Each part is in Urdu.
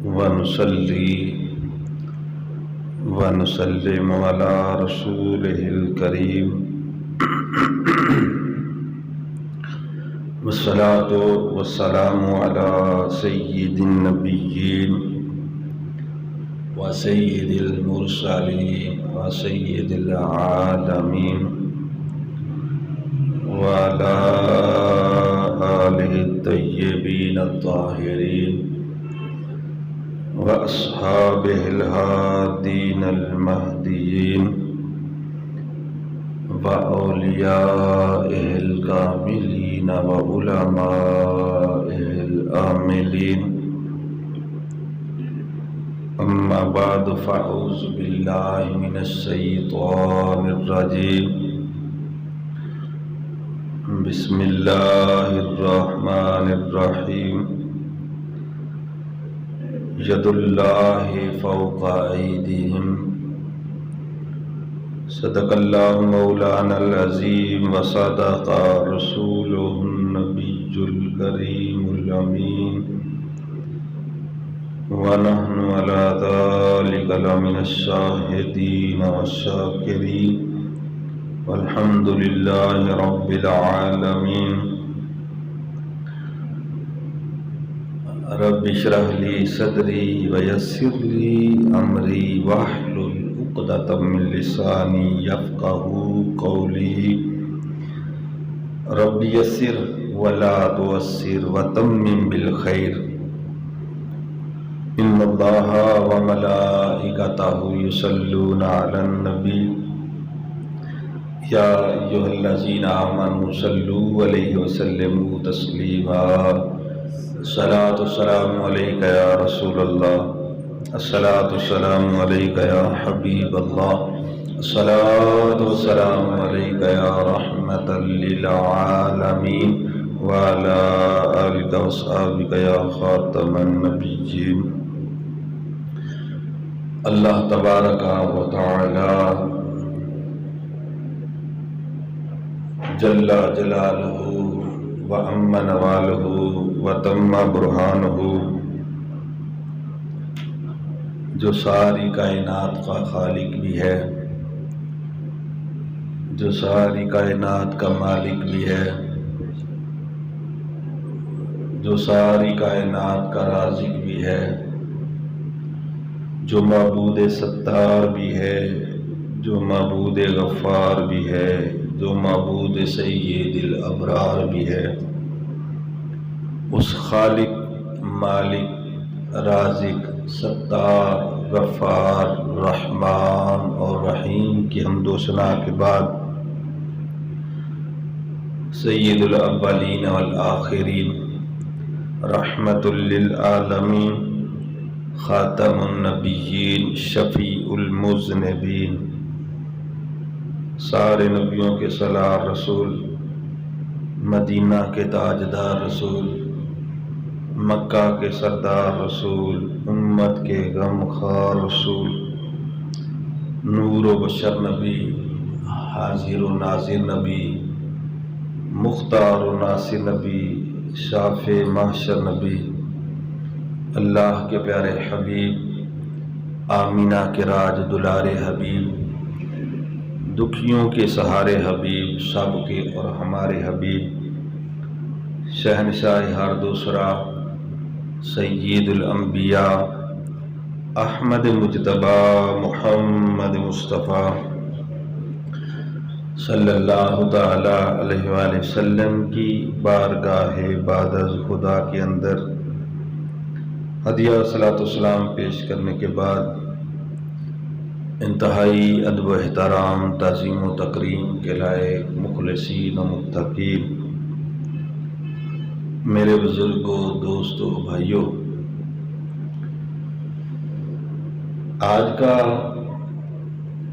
ونصلي ونسلم على رسوله الكريم والصلاة والسلام على سيد النبيين وسيد المرسلين وسيد العالمين وعلى آله الطيبين الطاهرين وأصحابه الهادين المهديين وأوليائه الكاملين وعلمائه العاملين. أما بعد فأعوذ بالله من الشيطان الرجيم. بسم الله الرحمن الرحيم. يد الله فوق أيديهم. صدق الله مولانا العظيم وصدق رسوله النبي الكريم الأمين ونحن على ذلك لمن الشاهدين والشاكرين والحمد لله رب العالمين. رب اشرح لي صدري ويسر لي امري واحلل عقدة من لساني يفقهوا قولي. رب يسر ولا تعسر وتمم بالخير. ان الله وملائكته يصلون على النبي يا ايها الذين آمنوا صلوا عليه وسلموا تسليما. الصلاة والسلام عليك يا رسول الله. الصلاة والسلام عليك يا حبيب الله. الصلاة والسلام عليك يا رحمة للعالمين وعلى آلك وصحابك يا خاتم النبيين. اللہ تبارک و تعالی جل جلالہ وعم نوالہ وتم برہانہ، جو ساری کائنات کا خالق بھی ہے، جو ساری کائنات کا مالک بھی ہے، جو ساری کائنات کا رازق بھی ہے، جو معبود ستار بھی ہے، جو معبود غفار بھی ہے، جو معبود سید الابرار بھی ہے، اس خالق، مالک، رازق، ستار، غفار، رحمان اور رحیم کی حمد و ثنا کے بعد سید الاولین والآخرین، رحمت للعالمین، خاتم النبیین، شفیع المذنبین، سارے نبیوں کے سالار رسول، مدینہ کے تاجدار رسول، مکہ کے سردار رسول، امت کے غمخوار رسول، نور و بشر نبی، حاضر و ناظر نبی، مختار و ناصر نبی، شافع محشر نبی، اللہ کے پیارے حبیب، آمینہ کے راج دلارے حبیب، دکھیوں کے سہارے حبیب، سب کے اور ہمارے حبیب، شہنشاہ ہر دوسرا، سید الانبیاء، احمد مجتبی محمد مصطفیٰ صلی اللہ تعالی علیہ وآلہ وسلم کی بارگاہ بعد از خدا کے اندر ہدیہ صلاۃ والسلام پیش کرنے کے بعد انتہائی ادب و احترام، تعظیم و تکریم کے لائق مخلصین و متقین میرے بزرگوں، دوستوں، بھائیوں، آج کا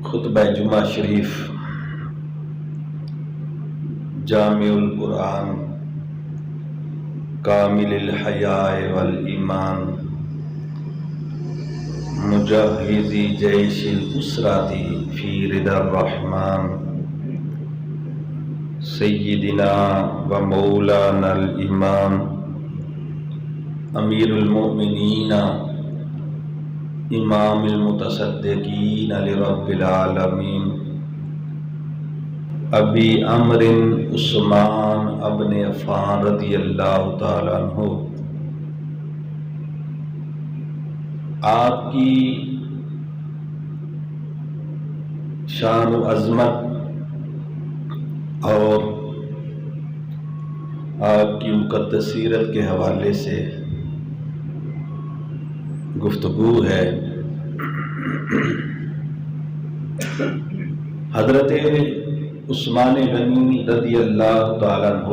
خطبہ جمعہ شریف جامع القرآن کامل الحیاء والایمان مجہزی جیش الاسراتی فی رضا الرحمن سیدنا و مولانا الامام امیر المؤمنین امام المتصدقین لرب العالمین ابی عمر عثمان ابن عفان رضی اللہ تعالیٰ عنہ، آپ کی شان و عظمت اور آپ کی مقدس سیرت کے حوالے سے گفتگو ہے۔ حضرت عثمان غنی رضی اللہ تعالیٰ عنہ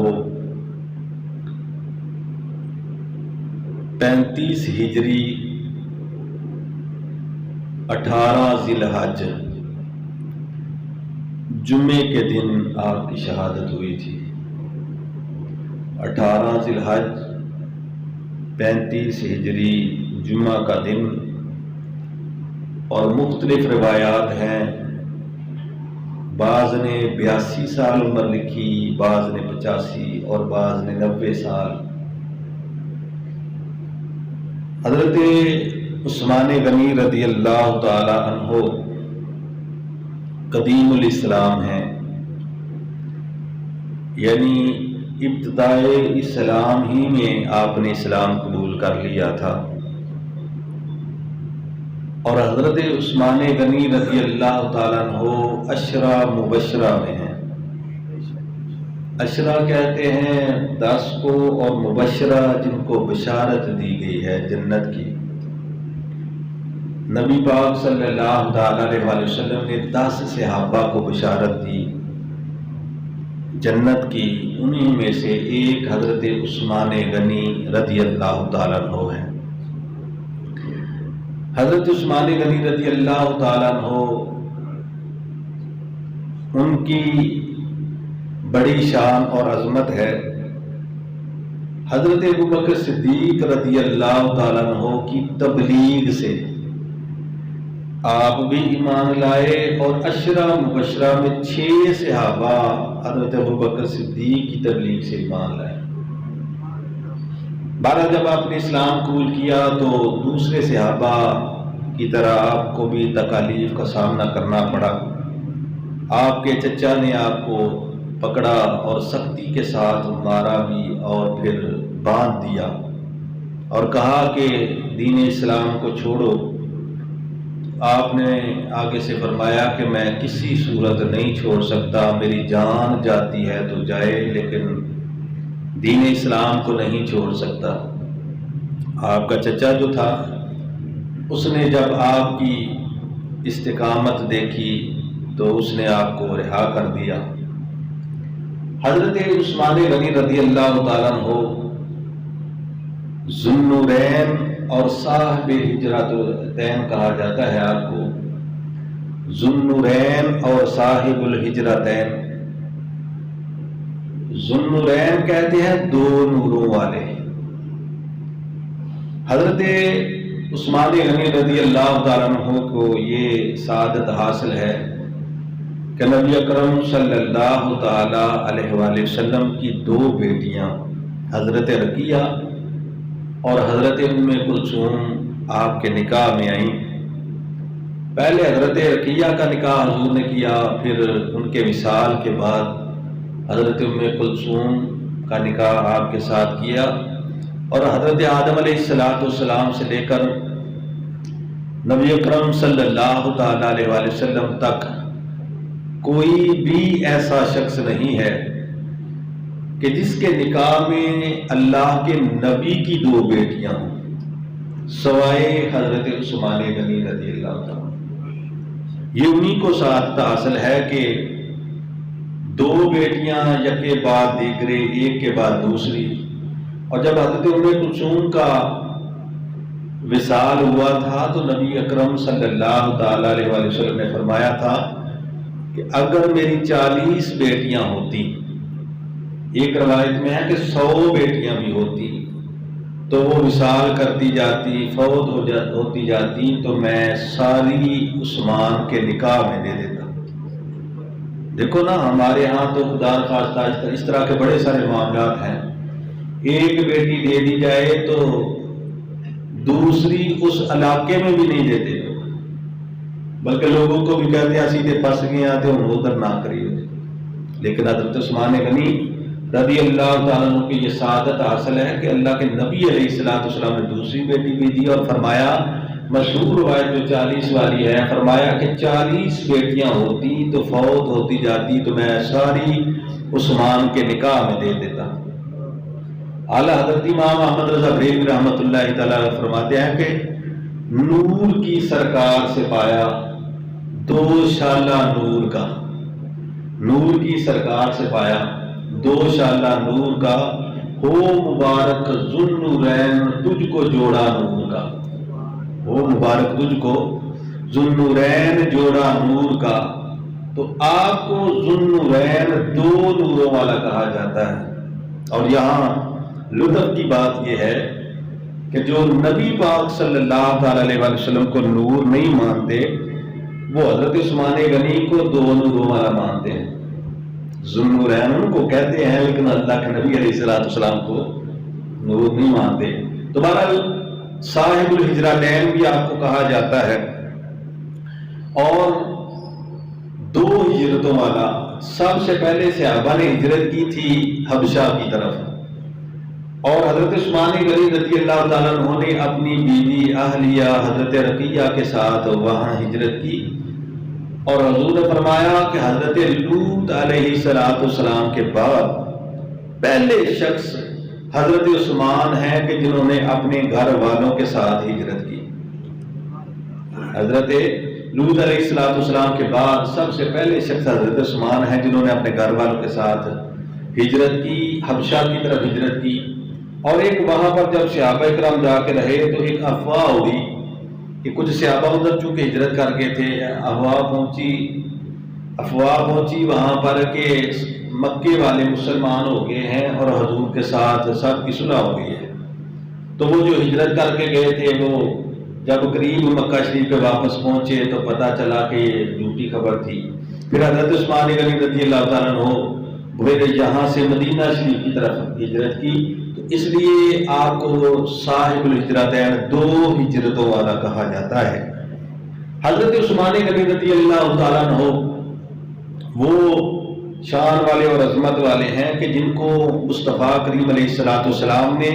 35 ہجری 18 ذی الحج جمعے کے دن آپ کی شہادت ہوئی تھی۔ 18 ذی الحج 35 ہجری جمعہ کا دن، اور مختلف روایات ہیں، بعض نے 82 سال عمر لکھی، بعض نے 85 اور بعض نے 90 سال۔ حضرت عثمان غنی رضی اللہ تعالی عنہ قدیم الاسلام ہیں، یعنی ابتدائے اسلام ہی میں آپ نے اسلام قبول کر لیا تھا، اور حضرت عثمان غنی رضی اللہ تعالیٰ عنہ عشرہ مبشرہ میں ہیں۔ عشرہ کہتے ہیں 10 کو، اور مبشرہ جن کو بشارت دی گئی ہے جنت کی۔ نبی پاک صلی اللہ تعالیٰ علیہ وسلم نے 10 صحابہ کو بشارت دی جنت کی، انہی میں سے ایک حضرت عثمان غنی رضی اللہ تعالیٰ عنہ ہے۔ حضرت عثمان غنی رضی اللہ تعالیٰ عنہ، ان کی بڑی شان اور عظمت ہے۔ حضرت ابوبکر صدیق رضی اللہ تعالیٰ عنہ کی تبلیغ سے آپ بھی ایمان لائے، اور عشرہ مبشرہ میں 6 صحابہ حضرت ابوبکر صدیق کی تبلیغ سے ایمان لائے۔ بارہ جب آپ نے اسلام قبول کیا تو دوسرے صحابہ کی طرح آپ کو بھی تکالیف کا سامنا کرنا پڑا۔ آپ کے چچا نے آپ کو پکڑا اور سختی کے ساتھ مارا بھی، اور پھر باندھ دیا اور کہا کہ دین اسلام کو چھوڑو۔ آپ نے آگے سے فرمایا کہ میں کسی صورت نہیں چھوڑ سکتا، میری جان جاتی ہے تو جائے، لیکن دین اسلام کو نہیں چھوڑ سکتا۔ آپ کا چچا جو تھا، اس نے جب آپ کی استقامت دیکھی تو اس نے آپ کو رہا کر دیا۔ حضرت عثمان غنی رضی اللہ تعالیٰ عنہ ذو النورین اور صاحب الہجرتین کہا جاتا ہے آپ کو، ذو النورین اور صاحب الہجرتین۔ ذو النورین کہتے ہیں 2 نوروں والے۔ حضرت عثمان غنی رضی اللہ تعالیٰ عنہ کو یہ سعادت حاصل ہے کہ نبی اکرم صلی اللہ تعالی علیہ وآلہ وسلم کی 2 بیٹیاں حضرت رقیہ اور حضرت ام کلثوم آپ کے نکاح میں آئیں۔ پہلے حضرت رقیہ کا نکاح حضور نے کیا، پھر ان کے وصال کے بعد حضرت ام کلثوم کا نکاح آپ کے ساتھ کیا، اور حضرت آدم علیہ السلام سے لے کر نبی اکرم صلی اللہ تعالی علیہ وآلہ وسلم تک کوئی بھی ایسا شخص نہیں ہے کہ جس کے نکاح میں اللہ کے نبی کی 2 بیٹیاں ہوں، سوائے حضرت عثمان غنی رضی اللہ تعالیٰ۔ یہ انہی کو سعادت حاصل ہے کہ 2 بیٹیاں یک کے بعد دیگرے، ایک کے بعد دوسری۔ اور جب حضرت ام کلثوم کا وصال ہوا تھا تو نبی اکرم صلی اللہ تعالی علیہ وآلہ وسلم نے فرمایا تھا کہ اگر میری 40 بیٹیاں ہوتی، ایک روایت میں ہے کہ 100 بیٹیاں بھی ہوتی، تو وہ وصال کرتی جاتی، فوت ہوتی جاتی، تو میں ساری عثمان کے نکاح میں دے دیتا۔ دیکھو نا، ہمارے ہاں تو خدا نخواستہ اس طرح کے بڑے سارے معاملات ہیں، ایک بیٹی دے دی جائے تو دوسری اس علاقے میں بھی نہیں دیتے، بلکہ لوگوں کو بھی کہتے ہیں سیدھے پھنس گئے آتے ہوں ادھر نہ کریے. لیکن حضرت عثمان غنی رضی اللہ تعالیٰ عنہ کی یہ سعادت حاصل ہے کہ اللہ کے نبی علیہ السلام نے دوسری بیٹی بھی دی، اور فرمایا مشہور روایت جو 40 والی ہے، فرمایا کہ 40 بیٹیاں ہوتی تو فوت ہوتی جاتی تو میں ساری عثمان کے نکاح میں دے دیتا. اعلیٰ حضرت امام احمد رضا بریلوی رحمۃ اللہ تعالیٰ فرماتے ہیں کہ نور کی سرکار سے پایا 2 شالہ نور کا، نور کی سرکار سے پایا 2 شالہ نور کا، ہو مبارک ذوالنورین تجھ کو جوڑا نور کا، ہو مبارک تجھ کو ذوالنورین جوڑا نور کا. تو آپ کو ذوالنورین 2 نوروں والا کہا جاتا ہے. اور یہاں لطف کی بات یہ ہے کہ جو نبی پاک صلی اللہ تعالی علیہ وسلم کو نور نہیں مانتے وہ حضرت عثمان غنی کو 2 نوروں والا مانتے ہیں. ذوالنورین ان کو کہتے ہیں لیکن اللہ کے نبی علیہ السلام کو نور نہیں مانتے. تو بہرحال صاحب الحجرتین بھی آپ کو کہا جاتا ہے. اور 2 ہجرتوں والا، سب سے پہلے صحابہ نے ہجرت کی تھی حبشہ کی طرف، اور حضرت عثمان غنی رضی اللہ تعالیٰ عنہ نے اپنی بیوی اہلیہ حضرت رقیہ کے ساتھ وہاں ہجرت کی. اور حضور نے فرمایا کہ حضرت لوط علیہ السلام کے بعد پہلے شخص حضرت عثمان ہیں کہ جنہوں نے اپنے گھر والوں کے ساتھ ہجرت کی. حضرت لوط علیہ السلام کے بعد سب سے پہلے شخص حضرت عثمان ہیں جنہوں نے اپنے گھر والوں کے ساتھ ہجرت کی، حبشہ کی طرف ہجرت کی. اور ایک وہاں پر جب صحابہ کرام جا کے رہے تو ایک افواہ ہوئی کہ کچھ صحابہ ادھر چونکہ ہجرت کر گئے تھے، افواہ پہنچی وہاں پر کہ مکے والے مسلمان ہو گئے ہیں اور حضور کے ساتھ سب کی صلح ہو گئی ہے. تو وہ جو ہجرت کر کے گئے تھے وہ جب قریب مکہ شریف پہ واپس پہنچے تو پتہ چلا کہ یہ جھوٹی خبر تھی. پھر حضرت عثمان غنی رضی اللہ تعالیٰ عنہ پھر یہاں سے مدینہ شریف کی طرف ہجرت کی. تو اس لیے آپ کو صاحب الہجرتین 2 ہجرتوں والا کہا جاتا ہے. حضرت عثمان غنی رضی اللہ تعالیٰ عنہ وہ شان والے اور عظمت والے ہیں کہ جن کو مصطفیٰ کریم علیہ السلام نے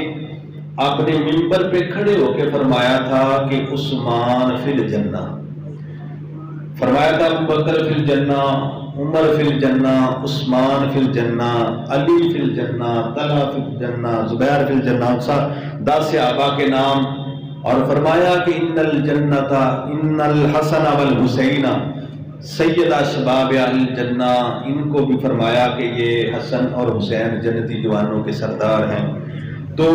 اپنے منبر پہ کھڑے ہو کے فرمایا تھا کہ عثمان فی الجنہ، فرمایا تھا ابو بکر فی الجنہ، عمر فی الجنہ، عثمان فی الجنہ، علی فی الجنہ، طلحہ فی الجنہ، زبیر فی الجنہ، 10 صحابہ کے نام. اور فرمایا کہ ان الجنت ان الحسن والحسین سیدہ شباب اہل الجنہ، ان کو بھی فرمایا کہ یہ حسن اور حسین جنتی جوانوں کے سردار ہیں. تو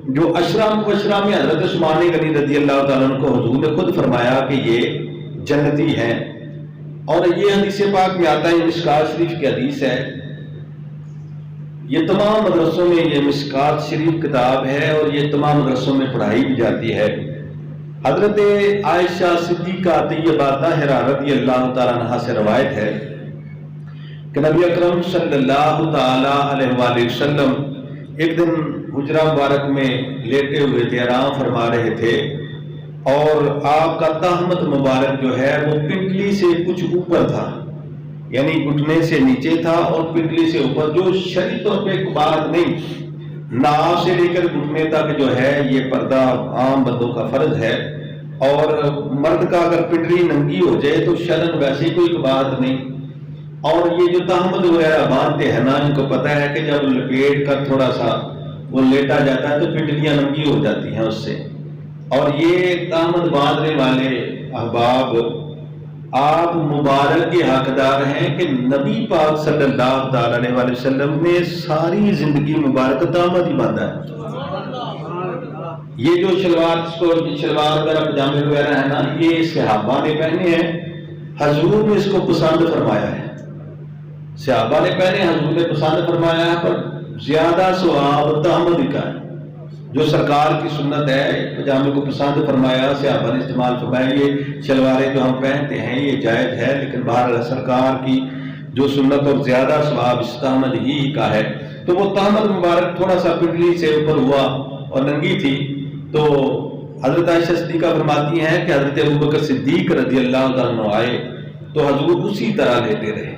جو اشرا مبشرہ میں حضرت عثمان غنی رضی اللہ تعالیٰ عنہ کو حضور نے خود فرمایا کہ یہ جنتی ہیں. اور یہ حدیث پاک میں آتا ہے، یہ مشکات شریف کی حدیث ہے. یہ تمام مدرسوں میں یہ مشکات شریف کتاب ہے اور یہ تمام مدرسوں میں پڑھائی بھی جاتی ہے. حضرت عائشہ صدیقہ طیبہ طاہرہ رضی اللہ تعالیٰ عنہ سے روایت ہے کہ نبی اکرم صلی اللہ تعالی علیہ وآلہ وسلم ایک دن حجرہ مبارک میں لیٹے ہوئے تھے، آرام فرما رہے تھے، اور آپ کا تہمت مبارک جو ہے وہ پنڈلی سے کچھ اوپر تھا، یعنی گھٹنے سے نیچے تھا اور پنڈلی سے اوپر، جو شرعی طور پہ ایک بات نہیں. ناف سے لے کر گھٹنے تک جو ہے یہ پردہ عام بندوں کا فرض ہے، اور مرد کا اگر پنڈلی ننگی ہو جائے تو شرعاً ویسے کوئی بات نہیں. اور یہ جو تہمت وغیرہ باندھتے ہیں نا، ان کو پتہ ہے کہ جب لپیٹ کر تھوڑا سا وہ لیٹا جاتا ہے تو پنڈلیاں ننگی ہو جاتی ہیں اس سے. اور یہ تہمت باندھنے والے احباب آپ مبارک کے حقدار ہیں کہ نبی پاک صلی اللہ تعالی علیہ وآلہ وسلم نے ساری زندگی مبارک تہمت ہی باندھا ہے. یہ جو شلوار وغیرہ پجامے وغیرہ ہیں نا، یہ صحابہ نے پہنے ہیں، حضور نے اس کو پسند فرمایا ہے. صحابہ نے پہنے، حضور نے پسند فرمایا ہے، پر زیادہ ثواب تہمت کا ہے. جو سرکار کی سنت ہے، پجامے کو پسند فرمایا، صحابہ نے استعمال فرمایا. یہ شلواریں جو ہم پہنتے ہیں یہ جائز ہے، لیکن بہرحال سرکار کی جو سنت اور زیادہ ثواب اس تہمت ہی کا ہے. تو وہ تہمت مبارک تھوڑا سا پنڈلی سے اوپر ہوا اور ننگی تھی، تو حضرت عائشہ صدیقہ فرماتی ہیں کہ حضرت ابوبکر صدیق رضی اللہ تعالیٰ عنہ آئے تو حضور اسی طرح لیتے رہے،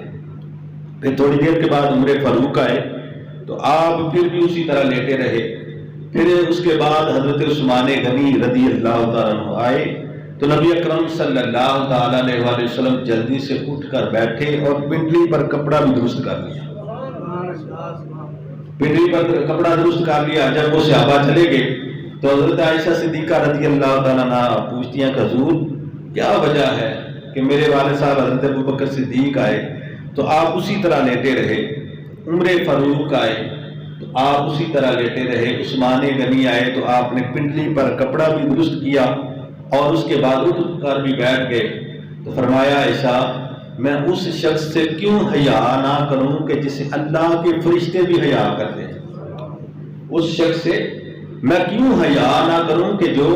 پھر تھوڑی دیر کے بعد عمر فاروق آئے تو آپ پھر بھی اسی طرح لیٹے رہے، پھر اس کے بعد حضرت عثمان غنی رضی اللہ تعالیٰ عنہ آئے تو نبی اکرم صلی اللہ تعالیٰ علیہ وآلہ وسلم جلدی سے اٹھ کر بیٹھے اور پنڈلی پر کپڑا بھی درست کر لیا، پنڈلی پر کپڑا درست کر لیا۔ جب وہ صحابہ چلے گئے تو حضرت عائشہ صدیقہ رضی اللہ تعالیٰ عنہ پوچھتی ہیں کہ حضور کیا وجہ ہے کہ میرے والد صاحب حضرت ابوبکر صدیق آئے تو آپ اسی طرح لیٹے رہے، عمر فاروق آئے تو آپ اسی طرح لیٹے رہے، عثمان غنی آئے تو آپ نے پنڈلی پر کپڑا بھی درست کیا اور اس کے بعد اٹھ کر بھی بیٹھ گئے۔ تو فرمایا عائشہ میں اس شخص سے کیوں حیا نہ کروں کہ جسے اللہ کے فرشتے بھی حیا کرتے ہیں، اس شخص سے میں کیوں حیا نہ کروں کہ جو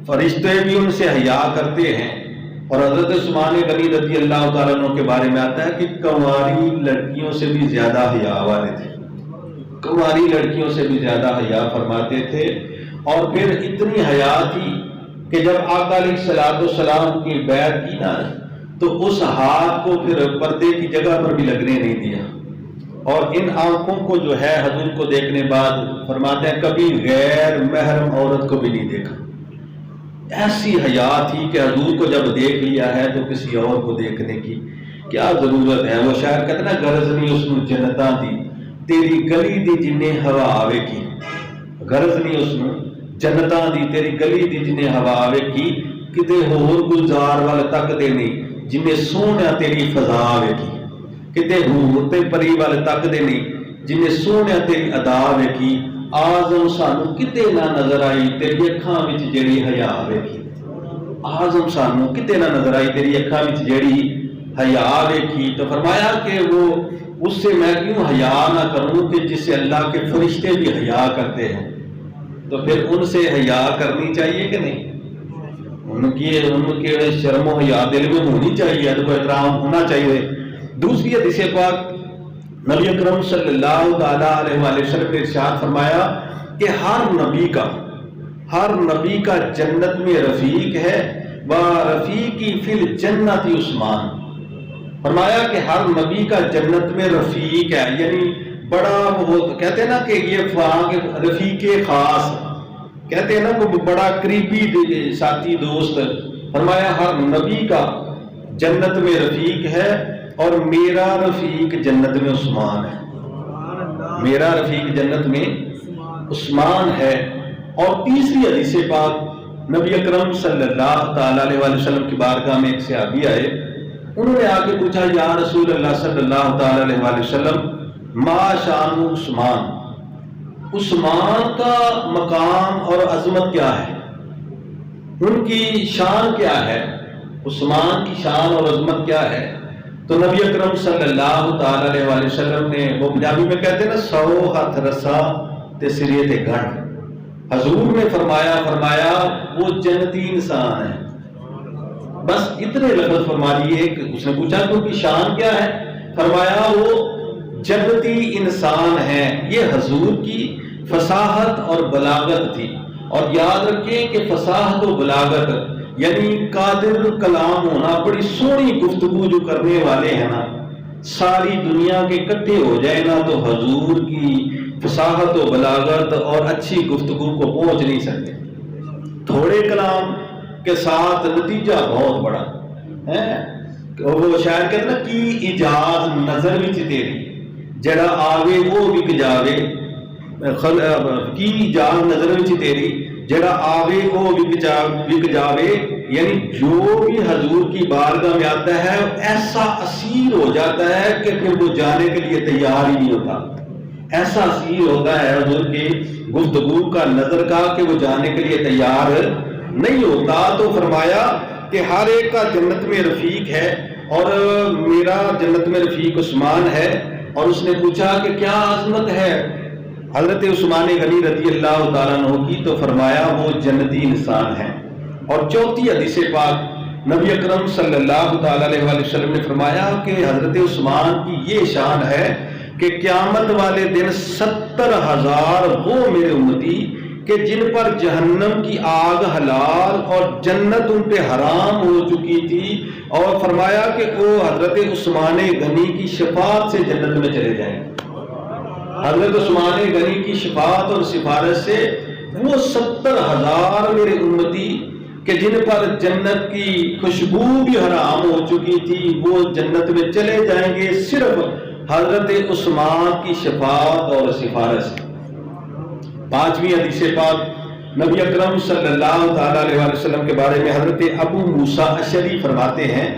فرشتے بھی ان سے حیا کرتے ہیں۔ اور حضرت عثمان غنی رضی اللہ تعالیٰ عنہ کے بارے میں آتا ہے کہ کنواری لڑکیوں سے بھی زیادہ حیا والے تھے، کنواری لڑکیوں سے بھی زیادہ حیا فرماتے تھے، اور پھر اتنی حیا تھی کہ جب آقا علیہ الصلوۃ والسلام کی بیعت کی نا تو اس ہاتھ کو پھر پردے کی جگہ پر بھی لگنے نہیں دیا، اور ان آنکھوں کو جو ہے حضور کو دیکھنے بعد فرماتے ہیں کبھی غیر محرم عورت کو بھی نہیں دیکھا۔ ایسی حیا تھی کہ حضور کو جب دیکھ لیا ہے تو کسی اور کو دیکھنے کی کیا ضرورت ہے۔ وہ شاعر کہتے ہیں غرض نہیں اس نو جنتاں دی تیری گلی دی جنہیں ہوا آوے کی، غرض نہیں اس نو جنتاں دی تیری گلی دی جنہیں ہوا آوے کی، کتے ہور گلزار وال تک دے نہیں جنہیں سونا تیری فضا آوے کی، کتے ہور تے پری وال تک دے نہیں جنہیں سونا تیری ادا آوے کی، آزم سانو کتے نہ نظر آئی تیری اکھاں وچ جیڑی حیا آوے کی، آزم سانو کتے نہ نظر آئی تیری اکھاں وچ جیڑی حیا آوے کی۔ تو فرمایا کہ وہ اس سے میں کیوں حیا نہ کروں کہ جس سے اللہ کے فرشتے بھی حیا کرتے ہیں، تو پھر ان سے حیا کرنی چاہیے کہ نہیں؟ ان کے شرم و حیا دل میں ہونی چاہیے، ادب و احترام ہونا چاہیے۔ دوسری حدیث پاک نبی اکرم صلی اللہ تعالیٰ علیہ وآلہ وسلم نے ارشاد فرمایا کہ ہر نبی کا جنت میں رفیق ہے، وَرَفِيقِي فِي الْجَنَّةِ عثمان۔ فرمایا کہ ہر نبی کا جنت میں رفیق ہے، یعنی بڑا وہ کہتے ہیں نا کہ یہ وہاں کے رفیق خاص کہتے ہیں نا وہ بڑا قریبی ساتھی دوست۔ فرمایا ہر نبی کا جنت میں رفیق ہے اور میرا رفیق جنت میں عثمان ہے، میرا رفیق جنت میں عثمان ہے۔ اور تیسری حدیث پاک نبی اکرم صلی اللہ تعالیٰ علیہ وآلہ وسلم کی بارگاہ میں ایک صحابی آئے، انہوں نے آ کے پوچھا یا رسول اللہ صلی اللہ تعالیٰ علیہ وآلہ وسلم ما شان عثمان، عثمان کا مقام اور عظمت کیا ہے، ان کی شان کیا ہے، عثمان کی شان اور عظمت کیا ہے؟ تو نبی اکرم صلی اللہ تعالیٰ علیہ وآلہ وسلم نے، وہ پنجابی میں کہتے ہیں نا 100 ہاتھ رسا تے سریے تے گھٹ، حضور نے فرمایا وہ جنتی انسان ہے، بس اتنے لفظ فرما دیے کہ اس نے پوچھا تو ان کی شان کیا ہے، فرمایا وہ جنتی انسان ہے۔ یہ حضور کی فصاحت اور بلاغت تھی، اور یاد رکھیں کہ فصاحت و بلاغت یعنی قادر کلام ہونا، بڑی سونی گفتگو جو کرنے والے ہیں نا، ساری دنیا کے اکٹھے ہو جائے نا تو حضور کی فصاحت و بلاغت اور اچھی گفتگو کو پہنچ نہیں سکتے، تھوڑے کلام کے ساتھ نتیجہ بہت بڑا ہے۔ وہ شاعر کہتے نا کی اجاز نظر وچ تیری جڑا آوے وہ وک جاوے، کی اجاز نظر وچ تیری جڑا آوے وہ وک جاوے، یعنی جو بھی حضور کی بارگاہ میں آتا ہے ایسا اسیر ہو جاتا ہے کہ پھر وہ جانے کے لیے تیار ہی نہیں ہوتا، ایسا اسیر ہوتا ہے حضور کی گفتگو کا، نظر کا، کہ وہ جانے کے لیے تیار نہیں ہوتا۔ تو فرمایا کہ ہر ایک کا جنت میں رفیق ہے اور میرا جنت میں رفیق عثمان ہے۔ اور اس نے پوچھا کہ کیا عظمت ہے حضرت عثمان غنی رضی اللہ تعالیٰ عنہ کی، تو فرمایا وہ جنتی انسان ہے۔ اور چوتھی حدیث پاک نبی اکرم صلی اللہ تعالیٰ علیہ وآلہ وسلم نے فرمایا کہ حضرت عثمان کی یہ شان ہے کہ قیامت والے دن 70,000 وہ میرے امتی کہ جن پر جہنم کی آگ حلال اور جنت ان پہ حرام ہو چکی تھی، اور فرمایا کہ وہ حضرت عثمان غنی کی شفاعت سے جنت میں چلے جائیں۔ حضرت عثمان غنی کی شفاعت اور سفارش سے وہ 70,000 میرے امتی کہ جن پر جنت کی خوشبو بھی حرام ہو چکی تھی، وہ جنت میں چلے جائیں گے صرف حضرت عثمان کی شفاعت اور سفارش سے۔ 5ویں حدیث پاک نبی اکرم صلی اللہ تعالیٰ علیہ وسلم کے بارے میں حضرت ابو موسیٰ اشعری فرماتے ہیں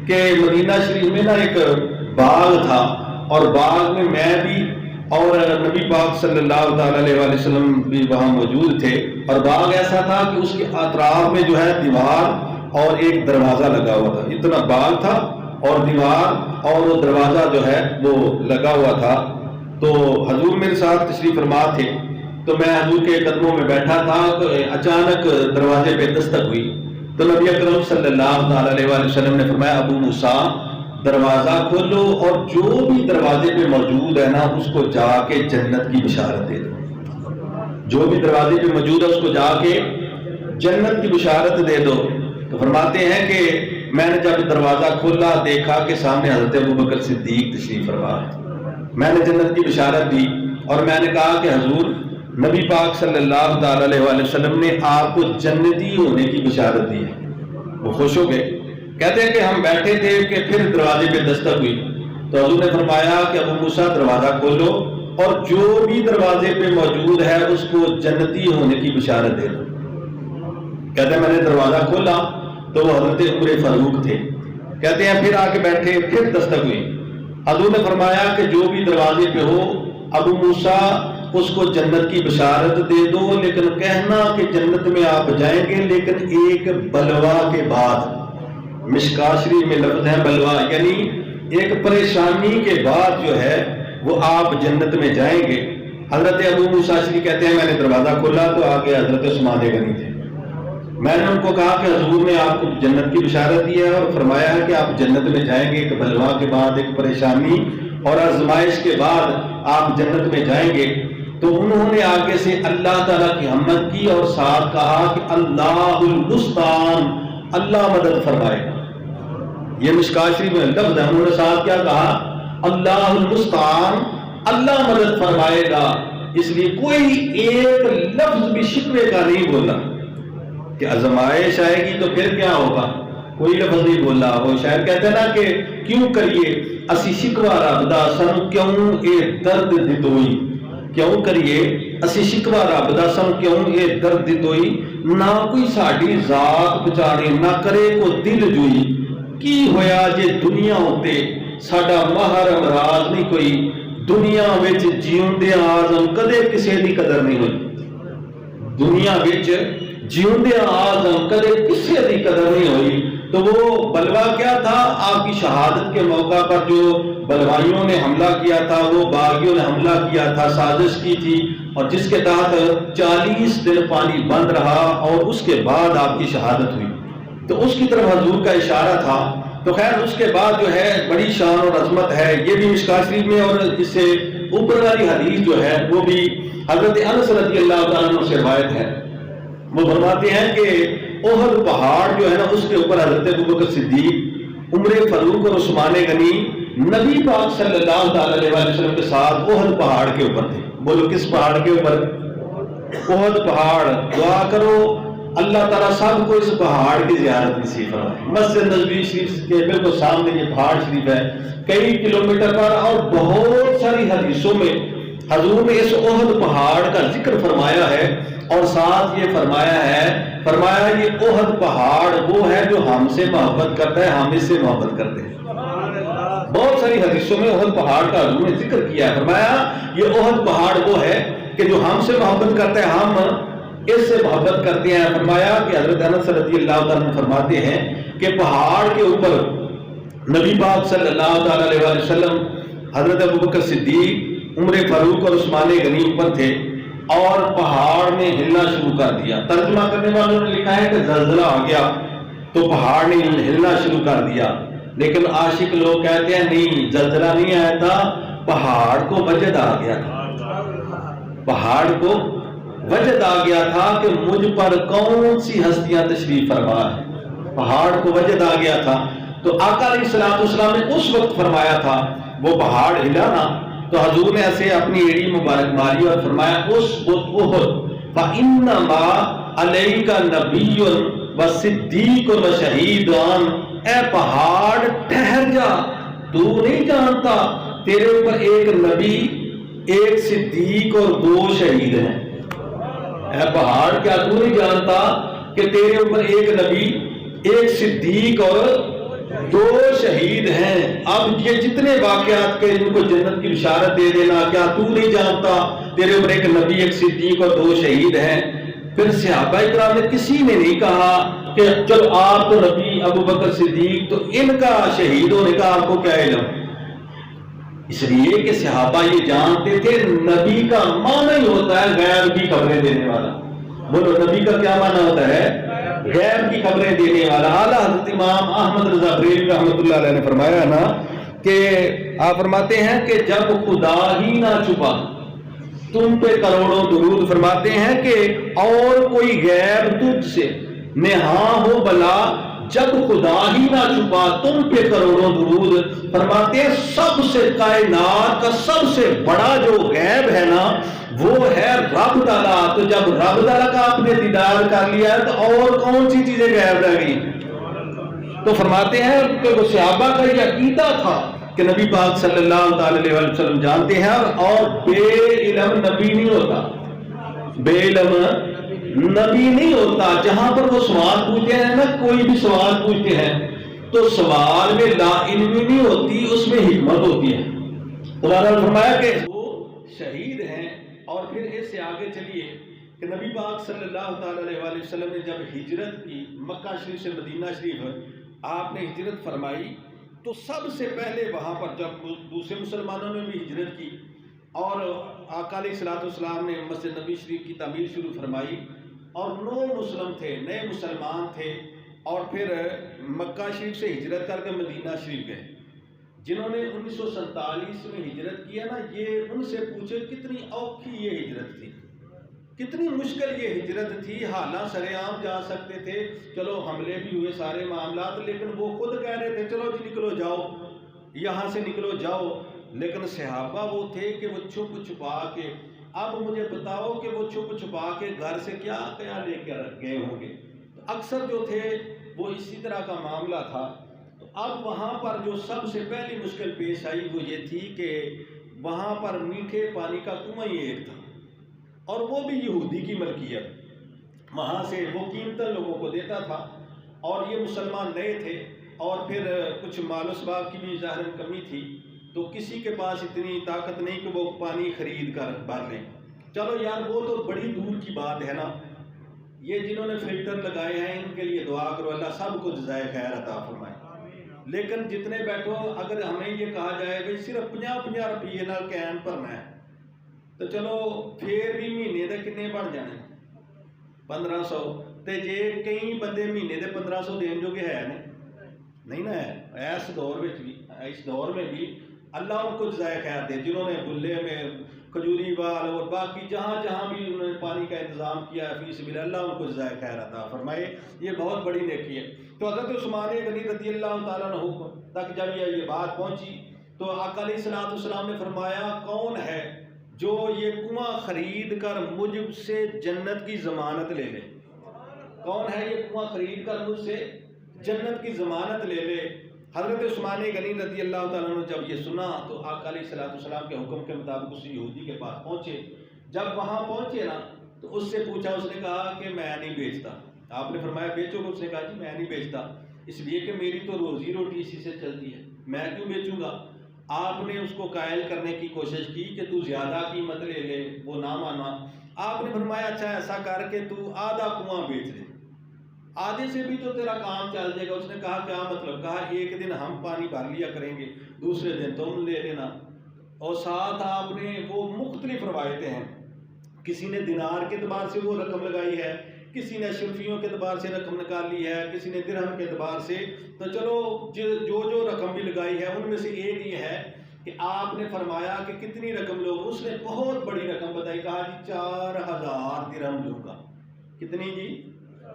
کہ مدینہ شریف میں ایک باغ تھا، اور باغ میں میں بھی اور نبی پاک صلی اللہ تعالیٰ علیہ وسلم بھی وہاں موجود تھے، اور باغ ایسا تھا کہ اس کے اطراف میں دیوار اور ایک دروازہ لگا ہوا تھا۔ اتنا باغ تھا اور دیوار اور وہ دروازہ وہ لگا ہوا تھا۔ تو حضور میرے ساتھ تشریف فرما تھے، تو میں حضور کے قدموں میں بیٹھا تھا، تو اچانک دروازے پہ دستک ہوئی، تو نبی اکرم صلی اللہ تعالیٰ علیہ وسلم نے فرمایا ابو موسیٰ دروازہ کھولو، اور جو بھی دروازے پہ موجود ہے نا اس کو جا کے جنت کی بشارت دے دو۔ جو بھی دروازے پہ موجود ہے اس کو جا کے جنت کی بشارت دے دو۔ تو فرماتے ہیں کہ میں نے جب دروازہ کھولا دیکھا کہ سامنے حضرت ابوبکر صدیق تشریف فرما ہے۔ میں نے جنت کی بشارت دی، اور میں نے کہا کہ حضور نبی پاک صلی اللہ تعالیٰ علیہ وسلم نے آپ کو جنتی ہونے کی بشارت دی ہے۔ وہ خوش ہو گئے، کہتے ہیں کہ ہم بیٹھے تھے کہ پھر دروازے پہ دستک ہوئی، تو حضور نے فرمایا کہ ابو موسیٰ دروازہ کھولو، اور جو بھی دروازے پہ موجود ہے اس کو جنتی ہونے کی بشارت دے دو۔ کہتے ہیں میں نے دروازہ کھولا تو وہ حضرت عمر فاروق تھے، کہتے ہیں پھر آ کے بیٹھے، پھر دستک ہوئی، حضور نے فرمایا کہ جو بھی دروازے پہ ہو ابو موسیٰ اس کو جنت کی بشارت دے دو، لیکن کہنا کہ جنت میں آپ جائیں گے لیکن ایک بلوا کے بعد۔ مشکاہ شریف میں لفظ ہے بلوا، یعنی ایک پریشانی کے بعد وہ آپ جنت میں جائیں گے۔ حضرت ابو موسیٰ اشعری کہتے ہیں میں نے دروازہ کھولا تو آگے حضرت عثمان غنی تھے۔ میں نے ان کو کہا کہ حضور نے آپ کو جنت کی بشارت دی ہے اور فرمایا ہے کہ آپ جنت میں جائیں گے، ایک بلوا کے بعد، ایک پریشانی اور آزمائش کے بعد آپ جنت میں جائیں گے۔ تو انہوں نے آگے سے اللہ تعالیٰ کی حمد کی اور ساتھ کہا کہ اللہ المستعان، اللہ مدد فرمائے گا۔ یہ مشکاہ شریف میں لفظ ہے، انہوں نے ساتھ کیا کہا؟ اللہ المستعان، اللہ مدد فرمائے گا۔ اس لیے کوئی ایک لفظ بھی شکوے کا نہیں بولا کہ آزمائش آئے گی تو پھر کیا ہوگا، کوئی لفظ نہیں بولا۔ وہ شاعر کہتے ہیں نا کہ کیوں کریے اسی شکوا رب دا سن کیوں اے درد دتوئی، کیوں کریے اسی شکوا رب دا سن کیوں اے درد دتوئی، نہ کوئی ساڈی ذات بچاری نہ کرے کو دل جوئی، کی ہویا جے دنیا ہوتے ساڈا مہر امراض نہیں کوئی، دنیا وچ جیوندے آزم کدے کسے دی قدر نہیں ہوئی، دنیا وچ جیوندے آزم کدے کسے دی قدر نہیں ہوئی۔ تو وہ بلوا کیا تھا؟ آپ کی شہادت کے موقع پر جو بلوائیوں نے حملہ کیا تھا، وہ باغیوں نے حملہ کیا تھا، سازش کی تھی، اور جس کے تحت 40 دن پانی بند رہا اور اس کے بعد آپ کی شہادت ہوئی۔ تو اس کی طرف حضور کا اشارہ تھا۔ تو خیر اس کے بعد بڑی شان اور عظمت ہے، یہ بھی مشکاہ شریف میں، اور اس سے اوپر والی حدیث وہ بھی حضرت انس رضی اللہ تعالیٰ عنہ سے روایت ہے۔ وہ فرماتے ہیں کہ احد پہاڑ نا اس کے اوپر حضرت ابوبکر صدیق، عمر فاروق اور عثمان غنی نبی پاک صلی اللہ تعالیٰ علیہ وسلم کے ساتھ احد پہاڑ کے اوپر تھے۔ بولو کس پہاڑ کے اوپر؟ احد پہاڑ۔ دعا کرو اللہ تعالیٰ سب کو اس پہاڑ کی زیارت نصیب فرمائے۔ مسجد نبوی شریف کے بالکل سامنے یہ پہاڑ شریف ہے، کئی کلومیٹر پر، اور بہت ساری حدیثوں میں حضور نے اس احد پہاڑ کا ذکر فرمایا ہے، اور ساتھ یہ فرمایا یہ احد پہاڑ وہ ہے جو ہم سے محبت کرتا ہے، ہم اس سے محبت کرتے ہیں۔ بہت ساری حدیثوں میں احد پہاڑ کا حضور نے ذکر کیا ہے، فرمایا یہ احد پہاڑ وہ ہے کہ جو ہم سے محبت کرتا ہے، ہم اس سے محبت کرتے ہیں۔ فرمایا کہ حضرت انس رضی اللہ عنہ فرماتے ہیں کہ پہاڑ کے اوپر نبی پاک صلی اللہ تعالی علیہ وسلم، حضرت ابوبکر صدیق، عمر فاروق اور عثمان غنی اوپر تھے، اور پہاڑ نے ہلنا شروع کر دیا۔ ترجمہ کرنے والوں نے لکھا ہے کہ زلزلہ آ گیا تو پہاڑ نے ہلنا شروع کر دیا، لیکن عاشق لوگ کہتے ہیں نہیں، زلزلہ نہیں آیا تھا، پہاڑ کو وجد آ گیا تھا، پہاڑ کو وجد آ گیا تھا کہ مجھ پر کون سی ہستیاں تشریف فرما ہے، پہاڑ کو وجد آ گیا تھا۔ تو آقا علیہ الصلوۃ والسلام نے اس وقت فرمایا تھا، وہ پہاڑ ہلا نا تو حضور نے ایسے اپنی ایڑی مبارک ماری اور فرمایا اسبت احد فانما علیک نبی و صدیق و شہیدان، اے پہاڑ ٹھہر جا، تو نہیں جانتا تیرے اوپر ایک نبی، ایک صدیق اور 2 شہید ہیں۔ اے پہاڑ کیا تو نہیں جانتا کہ تیرے اوپر ایک نبی، ایک صدیق اور 2 شہید ہیں؟ اب یہ جتنے واقعات کے ان کو جنت کی بشارت دے دینا، کیا تو نہیں جانتا تیرے اوپر ایک نبی، ایک صدیق اور 2 شہید ہیں؟ پھر صحابہ کرام نے کسی نے نہیں کہا کہ چلو آپ تو نبی ابو بکر صدیق تو ان کا شہید ہونے کا آپ کو کیا علم؟ اس لیے کہ صحابہ یہ جانتے تھے نبی کا معنی ہی ہوتا ہے غیب کی خبریں دینے والا۔ بولو نبی کا کیا معنی ہوتا ہے؟ غیب کی خبریں دینے والا۔ اعلیٰ حضرت امام احمد رضا بریلوی رحمۃ اللہ علیہ نے فرمایا نا کہ آپ فرماتے ہیں کہ جب خدا ہی نہ چھپا تم پہ کروڑوں درود، فرماتے ہیں کہ اور کوئی غیب تجھ سے نہاں ہو بلا، جب خدا ہی نہ چھپا تم پہ کروڑوں درود، فرماتے ہیں سب سے کائنات کا سب سے بڑا جو غیب ہے نا وہ ہے رب تعالیٰ۔ تو جب رب تعالیٰ کا آپ نے دیدار کر لیا ہے تو اور کون سی چیزیں غیب رہ گئی؟ تو فرماتے ہیں کہ وہ صحابہ کا یہ عقیدہ تھا کہ نبی پاک صلی اللہ تعالی علیہ وسلم جانتے ہیں، اور بے علم نبی نہیں ہوتا، بے علم نبی نہیں ہوتا۔ جہاں پر وہ سوال پوچھتے ہیں نا، کوئی بھی سوال پوچھتے ہیں تو سوال میں لا علمی نہیں ہوتی، اس میں حکمت ہوتی ہے۔ تو اللہ نے فرمایا کہ وہ شہید ہیں۔ اور پھر اس سے آگے چلیے کہ نبی پاک صلی اللہ تعالی علیہ وسلم نے جب ہجرت کی، مکہ شریف سے مدینہ شریف آپ نے ہجرت فرمائی، تو سب سے پہلے وہاں پر جب دوسرے مسلمانوں نے بھی ہجرت کی اور آقا علیہ الصلوۃ والسلام نے مسجد نبی شریف کی تعمیر شروع فرمائی، اور 9 مسلم تھے، نئے مسلمان تھے، اور پھر مکہ شریف سے ہجرت کر کے مدینہ شریف گئے۔ جنہوں نے 1947 میں ہجرت کیا نا، یہ ان سے پوچھے کتنی اوکھی یہ ہجرت تھی، کتنی مشکل یہ ہجرت تھی۔ حالاں سرے عام جا سکتے تھے، چلو حملے بھی ہوئے سارے معاملات، لیکن وہ خود کہہ رہے تھے چلو جی نکلو جاؤ، یہاں سے نکلو جاؤ۔ لیکن صحابہ وہ تھے کہ وہ چھپ چھپا کے، اب مجھے بتاؤ کہ وہ چھپ چھپا کے گھر سے کیا کیا لے کر گئے ہوں گے۔ اکثر جو تھے وہ اسی طرح کا معاملہ تھا۔ تو اب وہاں پر جو سب سے پہلی مشکل پیش آئی وہ یہ تھی کہ وہاں پر میٹھے پانی کا کنواں ہی ایک تھا، اور وہ بھی یہودی کی ملکیت، وہاں سے وہ قیمتاً لوگوں کو دیتا تھا، اور یہ مسلمان نئے تھے، اور پھر کچھ مال و اسباب کی بھی ظاہراً کمی تھی، تو کسی کے پاس اتنی طاقت نہیں کہ وہ پانی خرید کر بھر لیں۔ چلو یار وہ تو بڑی دور کی بات ہے نا، یہ جنہوں نے فلٹر لگائے ہیں ان کے لیے دعا کرو اللہ سب کو جزائے خیر عطا فرمائے۔ لیکن جتنے بیٹھو اگر ہمیں یہ کہا جائے کہ صرف 50 روپیے نال کین بھرنا ہے، تو چلو پھر بھی مہینے دے کنے بن جانے 1500، تے جے کئی بندے مہینے دے 1500 دین جو کہ ہے نہیں نا ہے، اس دور میں بھی اللہ ان کو جزائے خیر دے، جنہوں نے بلے میں کھجوری بال اور باقی جہاں جہاں بھی انہوں نے پانی کا انتظام کیا ہے فی سبیل اللہ، ان کو جزائے خیر عطا فرمائے، یہ بہت بڑی نیکی ہے۔ تو حضرت عثمان غنی رضی اللہ تعالیٰ عنہ تک جب یہ بات پہنچی تو آقا علیہ الصلوۃ والسلام نے فرمایا کون ہے جو یہ کنواں خرید کر مجھ سے جنت کی ضمانت لے لے؟ کون ہے یہ کنواں خرید کر مجھ سے جنت کی ضمانت لے لے؟ حضرت عثمان غنی رضی اللہ تعالیٰ عنہ جب یہ سنا تو آقا علیہ الصلوۃ والسلام کے حکم کے مطابق اس یہودی کے پاس پہنچے۔ جب وہاں پہنچے نا تو اس سے پوچھا، اس نے کہا کہ میں نہیں بیچتا۔ آپ نے فرمایا بیچو گے؟ اس نے کہا جی میں نہیں بیچتا، اس لیے کہ میری تو روزی روٹی اسی سے چلتی ہے، میں کیوں بیچوں گا؟ آپ نے اس کو قائل کرنے کی کوشش کی کہ تو زیادہ قیمت لے لے، وہ نہ مانا۔ آپ نے فرمایا اچھا ایسا کر کے تو آدھا کنواں بیچ دے، آدھے سے بھی تو تیرا کام چل جائے گا۔ اس نے کہا کیا مطلب؟ کہا ایک دن ہم پانی بھر لیا کریں گے، دوسرے دن تم لے لینا۔ اور ساتھ آپ نے وہ مختلف روایتیں ہیں، کسی نے دینار کے اعتبار سے وہ رقم لگائی ہے، کسی نے اشرفیوں کے اعتبار سے رقم نکالی ہے، کسی نے درہم کے اعتبار سے۔ تو چلو جو رقم بھی لگائی ہے ان میں سے ایک یہ ہے کہ کہ آپ نے فرمایا کہ کتنی رقم لوگ، اس نے بہت بڑی رقم بتائی، کہا جی 4000 درہم لوں گا۔ کتنی جی؟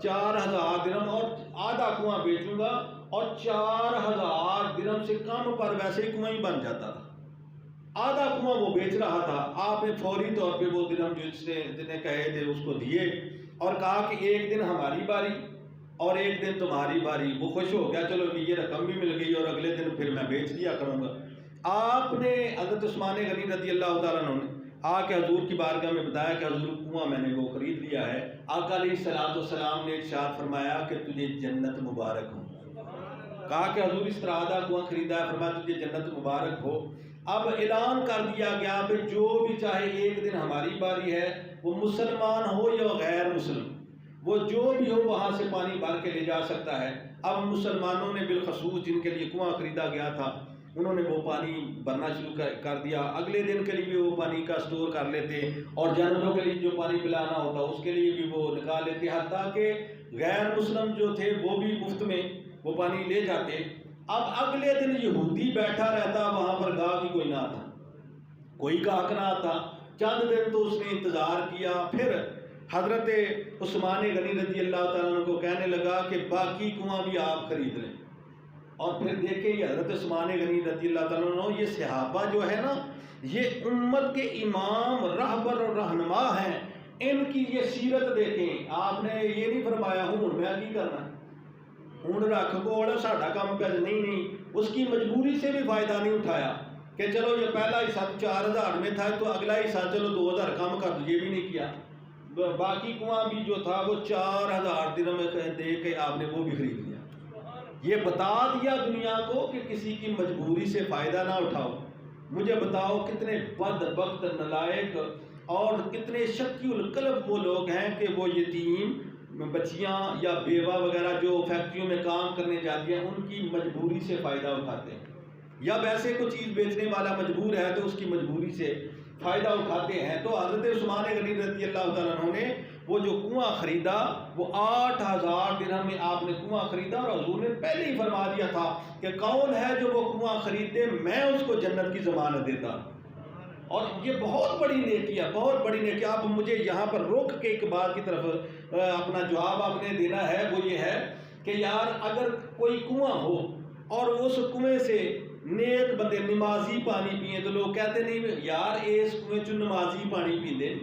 4000 درہم، اور آدھا کنواں بیچوں گا، اور 4000 درہم سے کم پر ویسے ہی کنواں ہی بن جاتا تھا، آدھا کنواں وہ بیچ رہا تھا۔ آپ نے فوری طور پہ وہ درہم جتنے کہے تھے اس کو دیے، اور کہا کہ ایک دن ہماری باری اور ایک دن تمہاری باری۔ وہ خوش ہو گیا، چلو یہ رقم بھی مل گئی، اور اگلے دن پھر میں بیچ دیا کروں گا۔ آپ نے حضرت عثمان غنی رضی اللہ تعالیٰ عنہ نے آ کے حضور کی بارگاہ میں بتایا کہ حضور کنواں میں نے وہ خرید لیا ہے۔ آقا علیہ الصلوۃ والسلام نے ارشاد فرمایا کہ تجھے جنت مبارک ہو۔ کہا کہ حضور اس طرح آدھا کنواں خریدا ہے، فرمایا تجھے جنت مبارک ہو۔ اب اعلان کر دیا گیا کہ جو بھی چاہے ایک دن ہماری باری ہے، وہ مسلمان ہو یا غیر مسلم، وہ جو بھی ہو وہاں سے پانی بھر کے لے جا سکتا ہے۔ اب مسلمانوں نے بالخصوص جن کے لیے کنواں خریدا گیا تھا، انہوں نے وہ پانی بھرنا شروع کر دیا، اگلے دن کے لیے بھی وہ پانی کا سٹور کر لیتے، اور جانوروں کے لیے جو پانی پلانا ہوتا اس کے لیے بھی وہ نکال لیتے، حتیٰ کہ غیر مسلم جو تھے وہ بھی مفت میں وہ پانی لے جاتے۔ اب اگلے دن یہودی بیٹھا رہتا وہاں پر، گاہ کی کوئی نہ آتا، کوئی گاہک نہ آتا۔ چند دن تو اس نے انتظار کیا، پھر حضرت عثمان غنی رضی اللہ تعالیٰ عنہ کو کہنے لگا کہ باقی کنواں بھی آپ خرید لیں۔ اور پھر دیکھیں یہ حضرت عثمان غنی رضی اللہ تعالیٰ عنہ، یہ صحابہ جو ہے نا، یہ امت کے امام، رہبر اور رہنما ہیں، ان کی یہ سیرت دیکھیں۔ آپ نے یہ نہیں فرمایا ہوں میں کی کرنا ہے، ہوں رکھ کو ساڈا کام پہ نہیں، اس کی مجبوری سے بھی فائدہ نہیں اٹھایا کہ چلو یہ پہلا حصہ 4000 میں تھا تو اگلا حصہ چلو 2000 کم کر دو، یہ بھی نہیں کیا۔ باقی کنواں بھی جو تھا وہ 4000 درہم دے کے آپ نے وہ بھی خرید لیا۔ یہ بتا دیا دنیا کو کہ کسی کی مجبوری سے فائدہ نہ اٹھاؤ۔ مجھے بتاؤ کتنے بدبخت، نالائق اور کتنے شکی القلب وہ لوگ ہیں کہ وہ یتیم بچیاں یا بیوہ وغیرہ جو فیکٹریوں میں کام کرنے جاتی ہیں ان کی مجبوری سے فائدہ اٹھاتے ہیں، یا ویسے کوئی چیز بیچنے والا مجبور ہے تو اس کی مجبوری سے فائدہ اٹھاتے ہیں۔ تو حضرت عثمان غنی رضی اللہ تعالیٰ عنہ نے وہ جو کنواں خریدا وہ 8000 درہم میں آپ نے کنواں خریدا، اور حضور نے پہلے ہی فرما دیا تھا کہ کون ہے جو وہ کنواں خریدے میں اس کو جنت کی ضمانت دیتا۔ اور یہ بہت بڑی نیکی ہے، بہت بڑی نیکی۔ آپ مجھے یہاں پر روک کے ایک بات کی طرف اپنا جواب آپ نے دینا ہے، وہ یہ ہے کہ یار اگر کوئی کنواں ہو اور اس کنویں سے نیک بندے نمازی پانی پئیں تو لوگ کہتے نہیں یار اس کنویں چ نمازی پانی پیندے،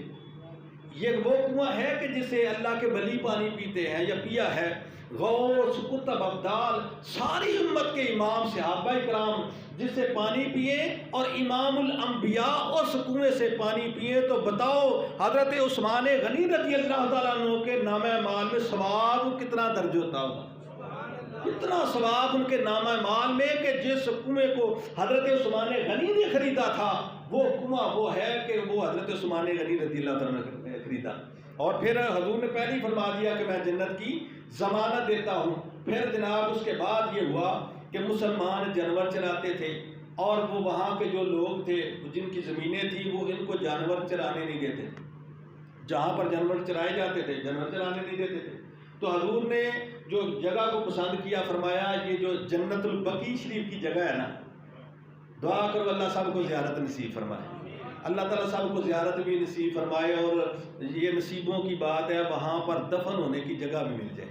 یہ وہ کنواں ہے کہ جسے اللہ کے ولی پانی پیتے ہیں یا پیا ہے۔ غوث، قطب، ابدال، ساری امت کے امام صحابہ کرام جس سے پانی پیے، اور امام الانبیاء اس کنویں سے پانی پیے، تو بتاؤ حضرت عثمان غنی رضی اللہ تعالیٰ عنہ کے نامہ اعمال میں ثواب کتنا درج ہوتا ہوگا، اتنا ثواب ان کے نامہ اعمال میں کہ جس کنویں کو حضرت عثمان غنی نے خریدا تھا وہ کنواں وہ ہے کہ وہ حضرت عثمان غنی رضی اللہ تعالیٰ نے خریدا۔ اور پھر حضور نے پہلے ہی فرما دیا کہ میں جنت کی ضمانت دیتا ہوں۔ پھر جناب اس کے بعد یہ ہوا کہ مسلمان جانور چراتے تھے، اور وہ وہاں کے جو لوگ تھے جن کی زمینیں تھیں وہ ان کو جانور چرانے نہیں دیتے، جہاں پر جانور چرائے جاتے تھے جانور چرانے نہیں دیتے تھے۔ تو حضور نے جو جگہ کو پسند کیا، فرمایا یہ جو جنت البقیع شریف کی جگہ ہے نا، دعا کرو اللہ سب کو زیارت نصیب فرمائے، اللہ تعالیٰ سب کو زیارت بھی نصیب فرمائے، اور یہ نصیبوں کی بات ہے وہاں پر دفن ہونے کی جگہ بھی مل جائے،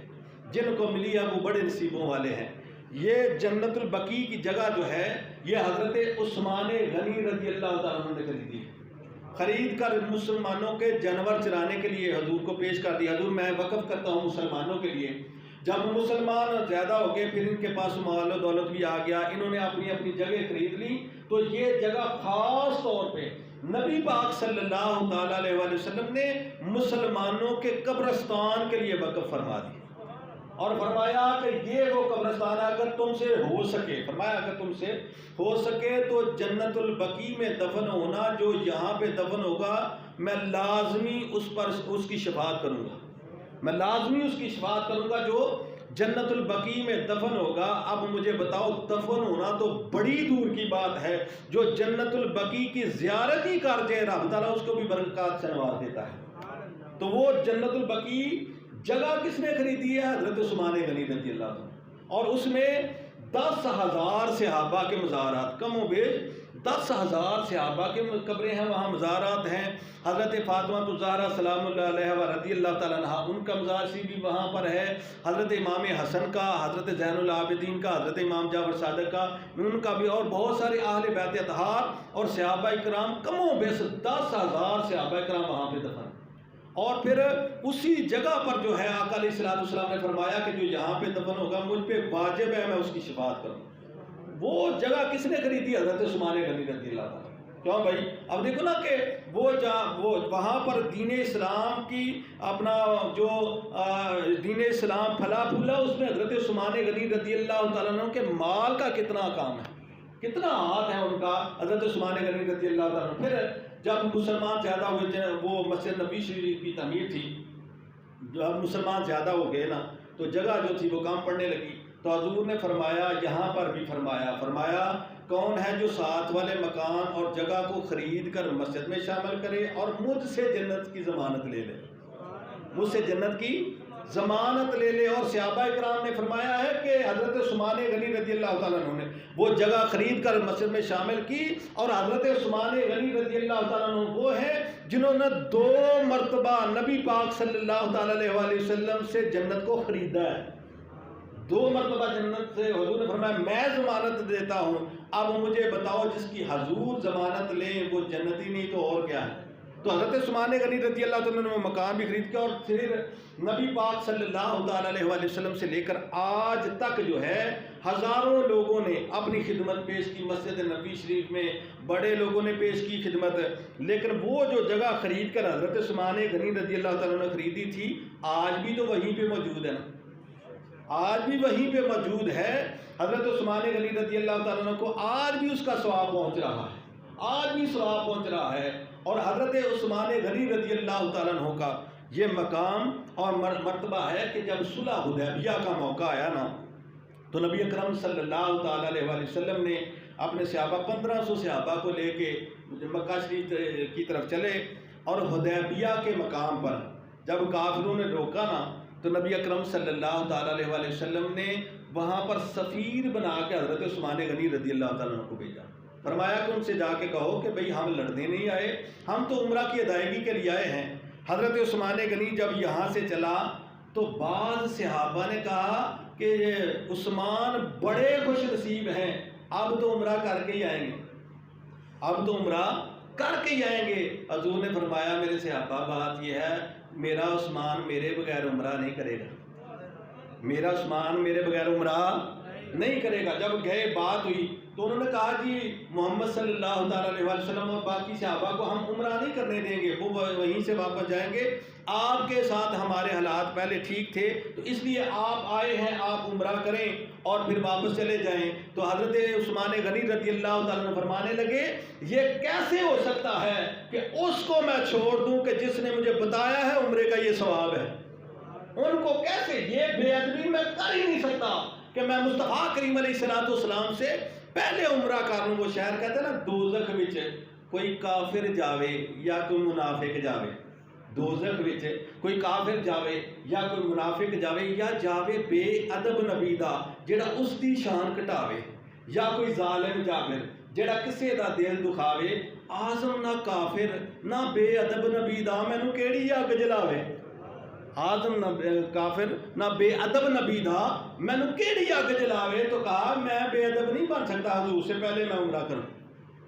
جن کو ملی ہے وہ بڑے نصیبوں والے ہیں۔ یہ جنت البقیع کی جگہ جو ہے یہ حضرت عثمان غنی رضی اللہ تعالیٰ عنہ نے خریدی ہے، خرید کر مسلمانوں کے جانور چرانے کے لیے حضور کو پیش کر دیا۔ حضور میں وقف کرتا ہوں مسلمانوں کے لیے۔ جب مسلمان زیادہ ہو گئے، پھر ان کے پاس مال و دولت بھی آ گیا، انہوں نے اپنی اپنی جگہ خرید لی، تو یہ جگہ خاص طور پہ نبی پاک صلی اللہ تعالیٰ علیہ وآلہ وسلم نے مسلمانوں کے قبرستان کے لیے وقف فرما دی، اور فرمایا کہ یہ وہ قبرستان اگر تم سے ہو سکے، فرمایا اگر تم سے ہو سکے تو جنت البقیع میں دفن ہونا، جو یہاں پہ دفن ہوگا میں لازمی اس پر اس کی شفاعت کروں گا، میں لازمی اس کی شفاعت کروں گا جو جنت البقیع میں دفن ہوگا۔ اب مجھے بتاؤ دفن ہونا تو بڑی دور کی بات ہے، جو جنت البقیع کی زیارت ہی کر جائے رب تعالیٰ اس کو بھی برکات سے نواز دیتا ہے۔ تو وہ جنت البقیع جگہ کس نے خریدی ہے؟ حضرت عثمان غنی رضی اللہ عنہ، اور اس میں 10,000 صحابہ کے مزارات، کم و بیش 10,000 صحابہ کے قبریں ہیں وہاں، مزارات ہیں۔ حضرت فاطمہ الزہرا سلام اللہ علیہ و رضی اللہ تعالیٰ عنہ ان کا مزار سی بھی وہاں پر ہے، حضرت امام حسن کا، حضرت زین العابدین کا، حضرت امام جعفر صادق کا، ان کا بھی، اور بہت سارے اہل بیت اطہار اور صحابہ کرام، کم و بیش 10,000 صحابہ کرام وہاں پہ دفن۔ اور پھر اسی جگہ پر جو ہے آقا علیہ الصلوۃ والسلام نے فرمایا کہ جو یہاں پہ دفن ہوگا مجھ پہ واجب ہے میں اس کی شفاعت کروں۔ وہ جگہ کس نے خریدی؟ حضرت عثمان غنی رضی اللہ تعالیٰ۔ کیوں بھائی؟ اب دیکھو نا کہ وہ وہاں پر دین اسلام کی اپنا جو دین اسلام پھلا پھولا، اس میں حضرت عثمان غنی رضی اللہ تعالیٰ عنہ کے مال کا کتنا کام ہے، کتنا ہاتھ ہے ان کا، حضرت عثمان غنی رضی اللہ تعالیٰ عنہ۔ پھر جب مسلمان زیادہ ہوئے، وہ مسجد نبی شریف کی تعمیر تھی، جب مسلمان زیادہ ہو گئے نا تو جگہ جو تھی وہ کم پڑنے لگی، تو حضور نے فرمایا، یہاں پر بھی فرمایا کون ہے جو ساتھ والے مکان اور جگہ کو خرید کر مسجد میں شامل کرے اور مجھ سے جنت کی ضمانت لے لے، مجھ سے جنت کی ضمانت لے لے۔ اور صحابہ کرام نے فرمایا ہے کہ حضرت عثمان غنی رضی اللہ تعالیٰ عنہ نے وہ جگہ خرید کر مسجد میں شامل کی، اور حضرت عثمان غنی رضی اللہ تعالیٰ عنہ وہ ہیں جنہوں نے 2 مرتبہ نبی پاک صلی اللہ تعالیٰ علیہ وآلہ وسلم سے جنت کو خریدا ہے۔ 2 مرتبہ جنت سے حضور نے فرمایا میں ضمانت دیتا ہوں، اب مجھے بتاؤ جس کی حضور ضمانت لیں وہ جنتی نہیں تو اور کیا ہے۔ تو حضرت عثمان غنی رضی اللہ تعالیٰ نے مکان بھی خرید کیا، اور پھر نبی پاک صلی اللہ تعالیٰ علیہ وآلہ وسلم سے لے کر آج تک جو ہے ہزاروں لوگوں نے اپنی خدمت پیش کی مسجد نبی شریف میں، بڑے لوگوں نے پیش کی خدمت، لیکن وہ جو جگہ خرید کر حضرت عثمان غنی رضی اللہ تعالیٰ نے خریدی تھی آج بھی تو وہیں پہ موجود ہے نا، آج بھی وہیں پہ موجود ہے۔ حضرت عثمان غنی رضی اللہ تعالیٰ عنہ کو آج بھی اس کا ثواب پہنچ رہا ہے، آج بھی ثواب پہنچ رہا ہے۔ اور حضرت عثمان غنی رضی اللہ تعالیٰ عنہ کا یہ مقام اور مرتبہ ہے کہ جب صلح حدیبیہ کا موقع آیا نا تو نبی اکرم صلی اللہ تعالیٰ علیہ وآلہ وسلم نے اپنے صحابہ 1500 صحابہ کو لے کے مکہ شریف کی طرف چلے، اور حدیبیہ کے مقام پر جب کافروں نے روکا نا تو نبی اکرم صلی اللہ تعالیٰ علیہ وآلہ وسلم نے وہاں پر سفیر بنا کے حضرت عثمان غنی رضی اللہ تعالیٰ عنہ کو بھیجا، فرمایا کہ ان سے جا کے کہو کہ بھئی ہم لڑنے نہیں آئے، ہم تو عمرہ کی ادائیگی کے لیے آئے ہیں۔ حضرت عثمان غنی جب یہاں سے چلا تو بعض صحابہ نے کہا کہ عثمان بڑے خوش نصیب ہیں، اب تو عمرہ کر کے ہی آئیں گے، اب تو عمرہ کر کے ہی آئیں گے۔ حضور نے فرمایا میرے صحابہ بات یہ ہے، میرا عثمان میرے بغیر عمرہ نہیں کرے گا، میرا عثمان میرے بغیر عمرہ نہیں کرے گا۔ جب گئے بات ہوئی تو انہوں نے کہا جی محمد صلی اللہ تعالیٰ علیہ وسلم اور باقی صحابہ کو ہم عمرہ نہیں کرنے دیں گے، وہ وہیں سے واپس جائیں گے، آپ کے ساتھ ہمارے حالات پہلے ٹھیک تھے تو اس لیے آپ آئے ہیں، آپ عمرہ کریں اور پھر واپس چلے جائیں۔ تو حضرت عثمان غنی رضی اللہ تعالیٰ عنہ فرمانے لگے یہ کیسے ہو سکتا ہے کہ اس کو میں چھوڑ دوں کہ جس نے مجھے بتایا ہے عمرے کا یہ ثواب ہے، ان کو کیسے، یہ بے ادبی میں کر ہی نہیں سکتا کہ میں مصطفیٰ کریم علیہ السلام سے پہلے عمرہ کر لوں۔ وہ شہر کہتے ہیں نا دوزخ وچ کوئی کافر جاوے یا کوئی منافق جاوے، دوزخ وچ کوئی کافر جاوے یا کوئی منافق جاوے، یا جاوے بے ادب نبی دا جڑا اس دی شان کٹاوے، یا کوئی ظالم جابر جڑا کسے دا دل دکھاوے، آزم نہ کافر نہ بے ادب نبی دا مینوں کیڑی اگ جلاوے، آزم نہ کافر نہ بے ادب نبی دا مینوں کیڑی اگ جلاوے۔ تو کہا میں بے ادب نہیں بن سکتا، حضور سے پہلے میں عمرہ کروں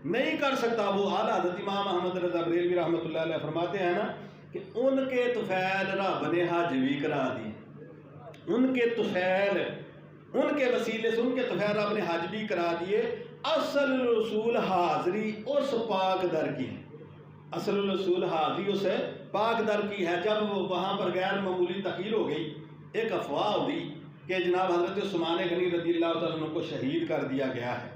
نہیں کر سکتا۔ وہ اعلیٰ حضرت امام احمد رضا بریلوی رحمۃ اللہ علیہ فرماتے ہیں نا کہ ان کے طفیل رب نے حج بھی کرا دی، ان کے طفیل، ان کے وسیلے سے ان کے طفیل رب نے حج بھی کرا دیے۔ اصل رسول حاضری اس پاک در کی، اصل رسول حاضری اس پاک در کی ہے۔ جب وہ وہاں پر غیر معمولی تخیر ہو گئی، ایک افواہ ہوئی کہ جناب حضرت عثمان غنی رضی اللہ تعالیٰ عنہ کو شہید کر دیا گیا ہے،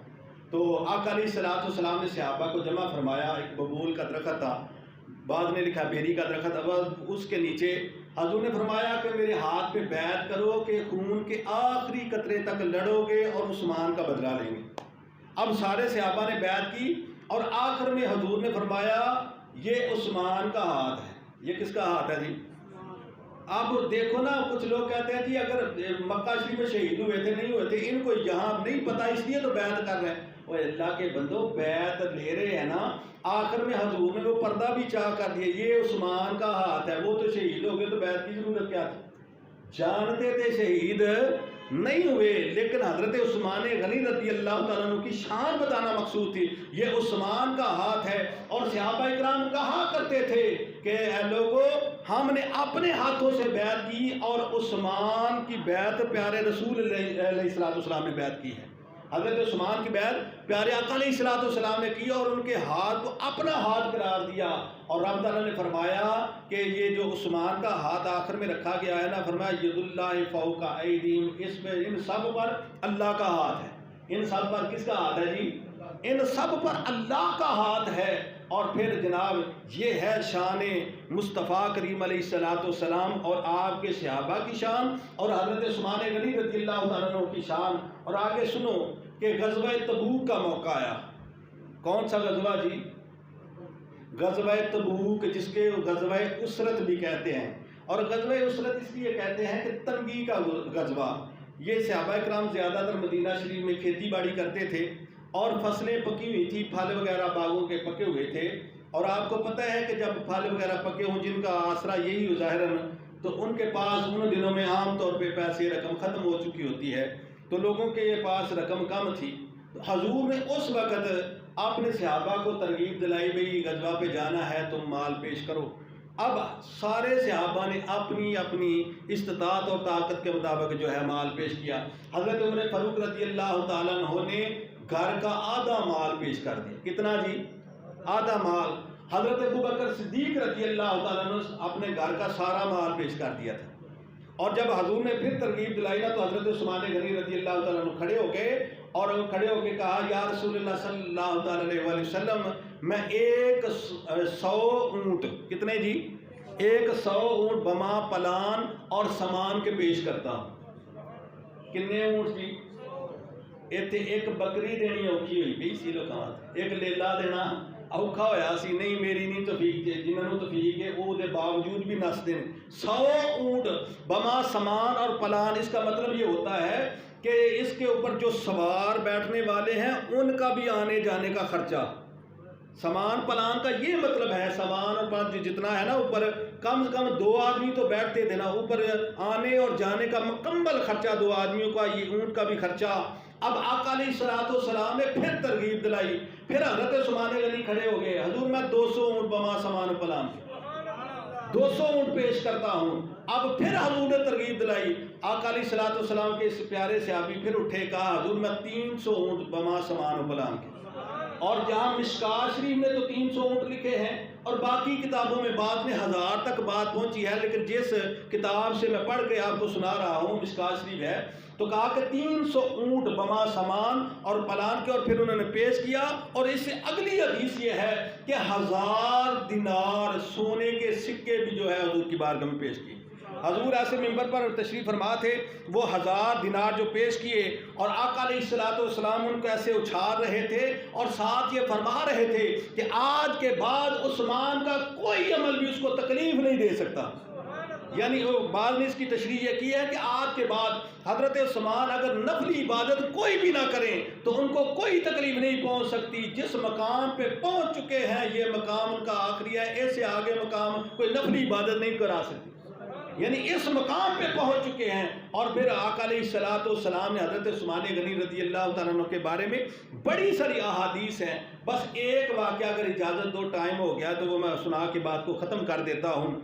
تو آقا علیہ الصلوۃ والسلام نے صحابہ کو جمع فرمایا، ایک ببول کا درخت تھا، بعض نے لکھا بیری کا درخت تھا، اس کے نیچے حضور نے فرمایا کہ میرے ہاتھ پہ بیعت کرو کہ خون کے آخری قطرے تک لڑو گے اور عثمان کا بدلہ لیں گے۔ اب سارے صحابہ نے بیعت کی، اور آخر میں حضور نے فرمایا یہ عثمان کا ہاتھ ہے۔ یہ کس کا ہاتھ ہے جی؟ اب دیکھو نا، کچھ لوگ کہتے ہیں جی اگر مکہ شریف میں شہید ہوئے تھے نہیں ہوئے تھے ان کو یہاں نہیں پتا اس لیے تو بیعت کر رہے ہیں۔ وہ اللہ کے بندو بیعت لے رہے ہیں نا، آخر میں حضور نے وہ پردہ بھی چاک کر دیا، یہ عثمان کا ہاتھ ہے، وہ تو شہید ہو گئے تو بیعت کی ضرورت کیا تھی؟ جانتے تھے شہید نہیں ہوئے، لیکن حضرت عثمان غنی رضی اللہ تعالیٰ عنہ کی شان بتانا مقصود تھی، یہ عثمان کا ہاتھ ہے۔ اور صحابہ اکرام کہا کرتے تھے کہ اے لوگو، ہم نے اپنے ہاتھوں سے بیعت کی اور عثمان کی بیعت پیارے رسول علیہ السلام نے بیعت کی ہے۔ حضرت عثمان کی بیعت پیارے آقا علیہ السلام نے کی اور ان کے ہاتھ کو اپنا ہاتھ قرار دیا، اور رب تعالیٰ نے فرمایا کہ یہ جو عثمان کا ہاتھ آخر میں رکھا گیا ہے نا، فرمایا ید اللہ فوق ایدیہم، اس میں ان سب پر اللہ کا ہاتھ ہے۔ ان سب پر کس کا ہاتھ ہے جی؟ ان سب پر اللہ کا ہاتھ ہے۔ اور پھر جناب یہ ہے شان مصطفیٰ کریم علیہ السلام اور آپ کے صحابہ کی شان اور حضرت عثمان غنی رضی اللہ تعالیٰ عنہ کی شان۔ اور آگے سنو کہ غزوہ تبوک کا موقع آیا۔ کون سا غزوہ جی؟ غزوہ تبوک، جس کے غزوہ اسرت بھی کہتے ہیں، اور غزوہ اسرت اس لیے کہتے ہیں کہ تنگی کا غزوہ۔ یہ صحابہ کرام زیادہ تر مدینہ شریف میں کھیتی باڑی کرتے تھے اور فصلیں پکی ہوئی تھی، پھل وغیرہ باغوں کے پکے ہوئے تھے، اور آپ کو پتہ ہے کہ جب پھل وغیرہ پکے ہوں جن کا آسرا یہی ہو ظاہراً، تو ان کے پاس ان دنوں میں عام طور پہ پیسے رقم ختم ہو چکی ہوتی ہے، تو لوگوں کے پاس رقم کم تھی۔ تو حضور نے اس وقت اپنے صحابہ کو ترغیب دلائی، بھئی غزوہ پہ جانا ہے تم مال پیش کرو۔ اب سارے صحابہ نے اپنی اپنی استطاعت اور طاقت کے مطابق جو ہے مال پیش کیا۔ حضرت عمر فاروق رضی اللہ تعالیٰ عنہ نے گھر کا آدھا مال پیش کر دیا۔ کتنا جی؟ آدھا مال۔ حضرت ابوبکر صدیق رضی اللہ تعالیٰ عنہ اپنے گھر کا سارا مال پیش کر دیا تھا۔ اور جب حضور نے پھر ترغیب دلائی نا، تو حضرت عثمان غنی رضی اللہ تعالیٰ عنہ کھڑے ہو گئے اور کھڑے ہو کے کہا، یا رسول اللہ صلی اللہ تعالیٰ علیہ وسلم، میں 100 اونٹ، کتنے جی؟ 100 اونٹ بما پلان اور سامان کے پیش کرتا ہوں۔ کتنے اونٹ جی؟ ایتھے ایک بکری دینی اوکھی ہوئی پئی سی لوکاں، ایک لیلا دینا اوکھا ہویا سی، نہیں میری نہیں توفیق تے، جنہوں توفیق ہے وہ دے باوجود بھی نس دیں۔ 100 اونٹ بما سامان اور پلان، اس کا مطلب یہ ہوتا ہے کہ اس کے اوپر جو سوار بیٹھنے والے ہیں ان کا بھی آنے جانے کا خرچہ۔ سامان پلان کا یہ مطلب ہے، سامان اور پلان جتنا ہے نا، اوپر کم سے کم 2 آدمی تو بیٹھتے تھے نا، اوپر آنے اور جانے کا مکمل خرچہ 2 آدمیوں کا، یہ اونٹ کا بھی خرچہ۔ اب آقا علیہ السلام نے پھر ترغیب دلائی، پھر حضرت عثمان غنی کھڑے ہو گئے، حضور میں 200 اونٹ بما سامان پلان 200 اونٹ پیش کرتا ہوں۔ اب پھر حضور نے ترغیب دلائی، آقا علیہ السلام کے اس پیارے صحابی پھر اٹھے، کہا حضور میں 300 اونٹ بما سامان پلان کے۔ اور جہاں مشکات شریف میں تو 300 اونٹ لکھے ہیں، اور باقی کتابوں میں بعد میں 1000 تک بات پہنچی ہے، لیکن جس کتاب سے میں پڑھ کے آپ کو سنا رہا ہوں مشکات شریف ہے، تو کہا کہ 300 اونٹ بما سامان اور پلان کے، اور پھر انہوں نے پیش کیا۔ اور اس سے اگلی حدیث یہ ہے کہ 1000 دینار سونے کے سکے بھی جو ہے حضور کی بارگاہ میں پیش کیے۔ حضور ایسے ممبر پر تشریف فرما تھے، وہ 1000 دینار جو پیش کیے، اور آقا علیہ السلام ان کو ایسے اچھال رہے تھے اور ساتھ یہ فرما رہے تھے کہ آج کے بعد عثمان کا کوئی عمل بھی اس کو تکلیف نہیں دے سکتا۔ یعنی بعد نے اس کی تشریح یہ کی ہے کہ آج کے بعد حضرت عثمان اگر نفلی عبادت کوئی بھی نہ کریں تو ان کو کوئی تکلیف نہیں پہنچ سکتی۔ جس مقام پہ پہنچ چکے ہیں یہ مقام ان کا آخری ہے، ایسے آگے مقام کوئی نفلی عبادت نہیں کرا سکتی، یعنی اس مقام پہ پہنچ چکے ہیں۔ اور پھر آقا علیہ السلام نے حضرت عثمان غنی رضی اللہ تعالیٰ عنہ کے بارے میں بڑی ساری احادیث ہیں، بس ایک واقعہ اگر اجازت دو، ٹائم ہو گیا تو وہ میں سنا کے بات کو ختم کر دیتا ہوں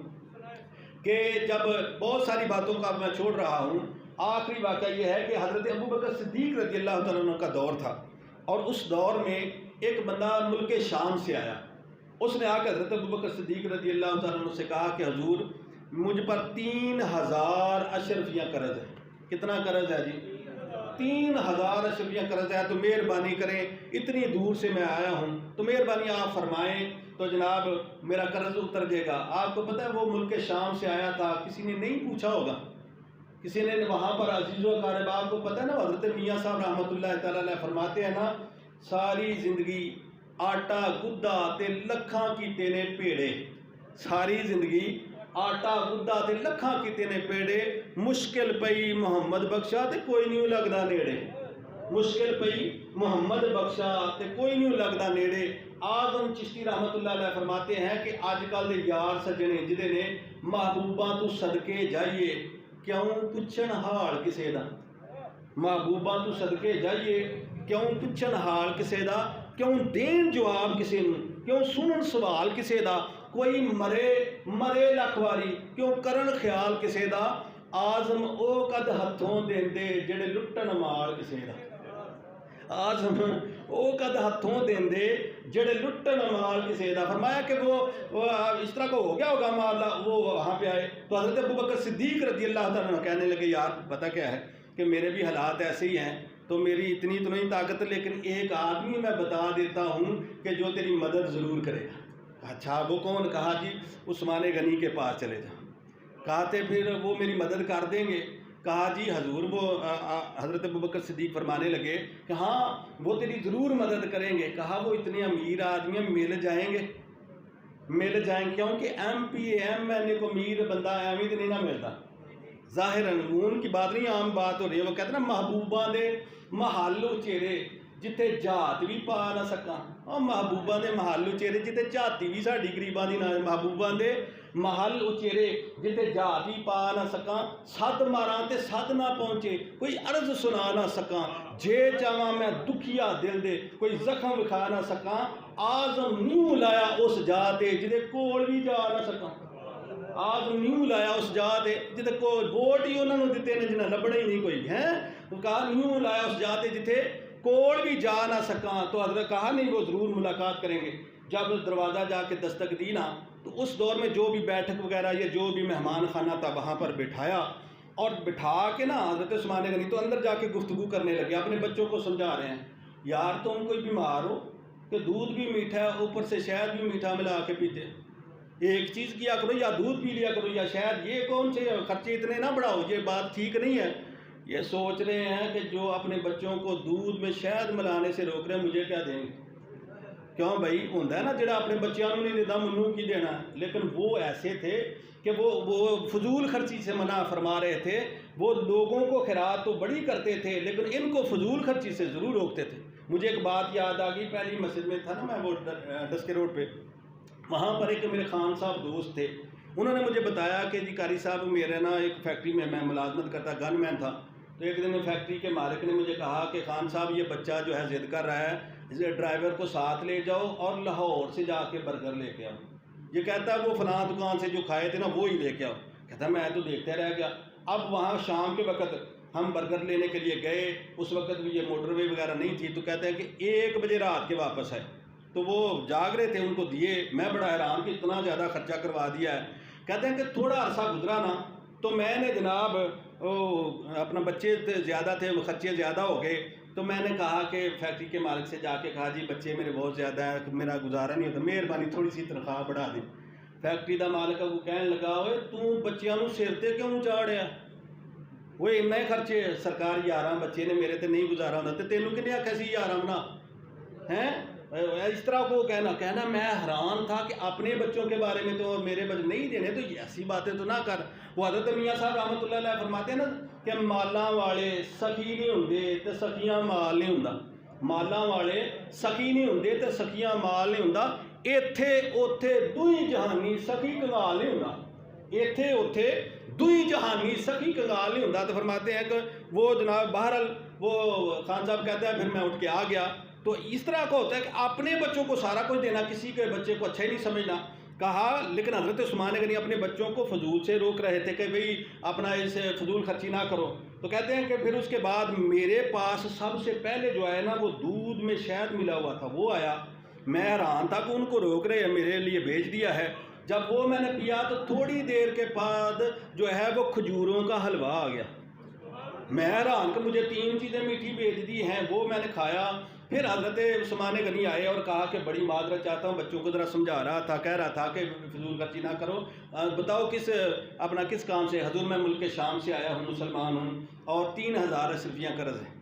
کہ جب بہت ساری باتوں کا میں چھوڑ رہا ہوں، آخری واقعہ یہ ہے کہ حضرت ابوبکر صدیق رضی اللہ تعالیٰ عنہ کا دور تھا، اور اس دور میں ایک بندہ ملک شام سے آیا، اس نے آ کے حضرت ابوبکر صدیق رضی اللہ تعالیٰ عنہ سے کہا کہ حضور مجھ پر 3000 اشرفیاں قرض ہے۔ کتنا قرض ہے جی؟ 3000 اشرفیاں قرض ہے، تو مہربانی کریں، اتنی دور سے میں آیا ہوں تو مہربانی آپ فرمائیں تو جناب میرا قرض اتر جائے گا۔ آپ کو پتہ ہے وہ ملک شام سے آیا تھا، کسی نے نہیں پوچھا ہوگا، کسی نے وہاں پر عزیز و اقارب، آپ کو پتہ ہے نا حضرت میاں صاحب رحمۃ اللہ تعالیٰ علیہ فرماتے ہیں نا، ساری زندگی آٹا گدہ تے لکھاں کی تینے پیڑے، ساری زندگی آٹا گڈا تے لکھاں کیتے نے پیڑے، مشکل پئی محمد بخشا تے کوئی نہیں لگدا نیڑے، مشکل پئی محمد بخشا تے کوئی نہیں لگدا نیڑے۔ آدم چشتی رحمت اللہ علیہ فرماتے ہیں کہ آج کل دے یار سجنے جدے نے محبوباں تو صدقے جائیے کیوں پچھن حال کسے دا، محبوباں تو صدقے جائیے کیوں پچھن حال کسے دا، کیوں دین جواب کسے نوں، کیوں سنن سوال کسے دا، کوئی مرے لکھ واری کیوں کرن خیال کسے دا، آزم او قد ہتھوں دیندے جڑے لٹن مال کسے دا، آزم او قد ہتھوں دیندے جڑے لٹن مال کسے دا۔ فرمایا کہ وہ اس طرح کو ہو گیا ہوگا مالا، وہ وہاں پہ آئے تو حضرت ابوبکر صدیق رضی اللہ تعالیٰ عنہ کہنے لگے یار پتہ کیا ہے کہ میرے بھی حالات ایسے ہی ہیں، تو میری اتنی تو نہیں طاقت، لیکن ایک آدمی میں بتا دیتا ہوں کہ جو تیری مدد ضرور کرے گا۔ اچھا وہ کون؟ کہا جی عثمان غنی کے پاس چلے جاؤ۔ کہتے پھر وہ میری مدد کر دیں گے؟ کہا جی حضور وہ حضرت ابوبکر صدیق فرمانے لگے کہ ہاں وہ تیری ضرور مدد کریں گے۔ کہا وہ اتنے امیر آدمی مل جائیں گے؟ مل جائیں گے کیونکہ ایم پی ایم این اے کو امیر بندہ ایویں تو نہیں نہ ملتا، ظاہر ان کی بات نہیں عام بات ہو رہی ہے۔ وہ کہتے ہیں نا محبوباں دے محل اچیرے جتے جات بھی پا نہ سکاں، اور محبوباں دے محل اچیرے جتے جاتی بھی ساڈی غریباں دی نہ، محبوباں دے محل اچیرے جتے جات بھی پا نہ سکاں، سد ماراں تے سد نہ پہنچے، کوئی عرض سنا نہ سکاں، جے چاواں میں دکھیا دل دے کوئی زخم وکھا نہ سکاں، آزم نیوں لایا اس جا تے جدے کول بھی جا نہ سکاں، آزم نیوں لایا اس جا تے جدے کول ووٹ ہی انہوں نے دیتے نے جنہیں لبڑے ہی نہیں کوئی ہیں، وہ کہا نیوں لایا اس جا تے جتے کول بھی جا نہ سکاں۔ تو حضرت کہا نہیں وہ ضرور ملاقات کریں گے۔ جب دروازہ جا کے دستک دی نا تو اس دور میں جو بھی بیٹھک وغیرہ یا جو بھی مہمان خانہ تھا وہاں پر بٹھایا، اور بٹھا کے نا حضرت عثمان غنی تو اندر جا کے گفتگو کرنے لگے، اپنے بچوں کو سمجھا رہے ہیں یار تم کوئی بیمار ہو کہ دودھ بھی میٹھا ہے اوپر سے شہد بھی میٹھا ملا کے پیتے، ایک چیز کیا کرو یا دودھ پی لیا کرو یا شہد، یہ کون سے خرچے اتنے نہ بڑھاؤ، یہ بات ٹھیک نہیں ہے۔ یہ سوچ رہے ہیں کہ جو اپنے بچوں کو دودھ میں شہد ملانے سے روک رہے ہیں مجھے کیا دیں گے، کیوں بھائی ہوتا ہے نا جڑا اپنے بچوں کو نہیں دیتا منو کی دینا، لیکن وہ ایسے تھے کہ وہ فضول خرچی سے منع فرما رہے تھے، وہ لوگوں کو خیرات تو بڑی کرتے تھے لیکن ان کو فضول خرچی سے ضرور روکتے تھے۔ مجھے ایک بات یاد آ گئی، پہلی مسجد میں تھا نا میں، وہ ڈسکے روڈ پہ، وہاں پر ایک میرے خان صاحب دوست تھے، انہوں نے مجھے بتایا کہ جی قاری صاحب میرے نا ایک فیکٹری میں ملازمت کرتا، گن مین تھا، تو ایک دن فیکٹری کے مالک نے مجھے کہا کہ خان صاحب یہ بچہ جو ہے ضد کر رہا ہے، ڈرائیور کو ساتھ لے جاؤ اور لاہور سے جا کے برگر لے کے آؤ، یہ کہتا ہے وہ فلاں دکان سے جو کھائے تھے نا وہی لے کے آؤ، کہتا ہے میں تو دیکھتے رہ گیا۔ اب وہاں شام کے وقت ہم برگر لینے کے لیے گئے، اس وقت بھی یہ موٹر وے وغیرہ نہیں تھی، تو کہتے ہیں کہ 1 بجے رات کے واپس آئے، تو وہ جاگ رہے تھے، ان کو دیے، میں بڑا حیران کہ اتنا زیادہ خرچہ کروا دیا ہے۔ کہتے ہیں کہ تھوڑا عرصہ گزرا نا تو میں نے جناب اپنا بچے زیادہ تھے، خرچے زیادہ ہو گئے، تو میں نے کہا کہ فیکٹری کے مالک سے جا کے کہا جی بچے میرے بہت زیادہ ہیں، میرا گزارا نہیں ہوتا، مہربانی تھوڑی سی تنخواہ بڑھا دیں۔ فیکٹری دا مالک وہ کہنے لگا ہوئے تو بچیاں نوں سر تے کیوں چاڑیا، وہ اتنا ہی خرچے سرکار 11 بچے نے میرے تے نہیں گزارا ہوتا، تے تینوں کنے آکھیا سی 11 بنا ہیں، اس طرح کو کہنا میں حیران تھا کہ اپنے بچوں کے بارے میں تو میرے بچے نہیں دینے، تو ایسی باتیں تو نہ کر۔ وہ حضرت میاں صاحب رحمۃ اللہ علیہ فرماتے ہیں نا کہ مالاں والے سخی نہیں ہوندے تے سخیاں مال نہیں ہوندا، مالاں والے سخی نہیں ہوندے تے سخیاں مال نہیں ہوندا، ایتھے اوتھے دوئی جہانی سخی کنگال نہیں ہوندا، ایتھے اوتھے دوئی جہانی سخی کنگال نہیں ہوندا۔ تو فرماتے ہیں کہ وہ جناب بہرحال وہ خان صاحب کہتے ہیں پھر میں اٹھ کے آ گیا۔ تو اس طرح کا ہوتا ہے کہ اپنے بچوں کو سارا کچھ دینا، کسی کے بچے کو اچھا ہی نہیں سمجھنا کہا، لیکن حضرت عثمان غنی اپنے بچوں کو فضول سے روک رہے تھے کہ بھئی اپنا اس فضول خرچی نہ کرو۔ تو کہتے ہیں کہ پھر اس کے بعد میرے پاس سب سے پہلے جو آیا نا وہ دودھ میں شہد ملا ہوا تھا، وہ آیا، میں حیران تھا کہ ان کو روک رہے ہیں، میرے لیے بھیج دیا ہے۔ جب وہ میں نے پیا تو تھوڑی دیر کے بعد جو ہے وہ کھجوروں کا حلوہ آ گیا، میں حیران کہ مجھے 3 چیزیں میٹھی بھیج دی ہیں، وہ میں نے کھایا۔ پھر حضرت عثمان غنی آئے اور کہا کہ بڑی معذرت چاہتا ہوں، بچوں کو ذرا سمجھا رہا تھا، کہہ رہا تھا کہ فضول خرچی نہ کرو، بتاؤ کس کام سے؟ حضور میں ملک شام سے آیا ہوں، مسلمان ہوں، اور 3000 اشرفیاں قرض ہیں۔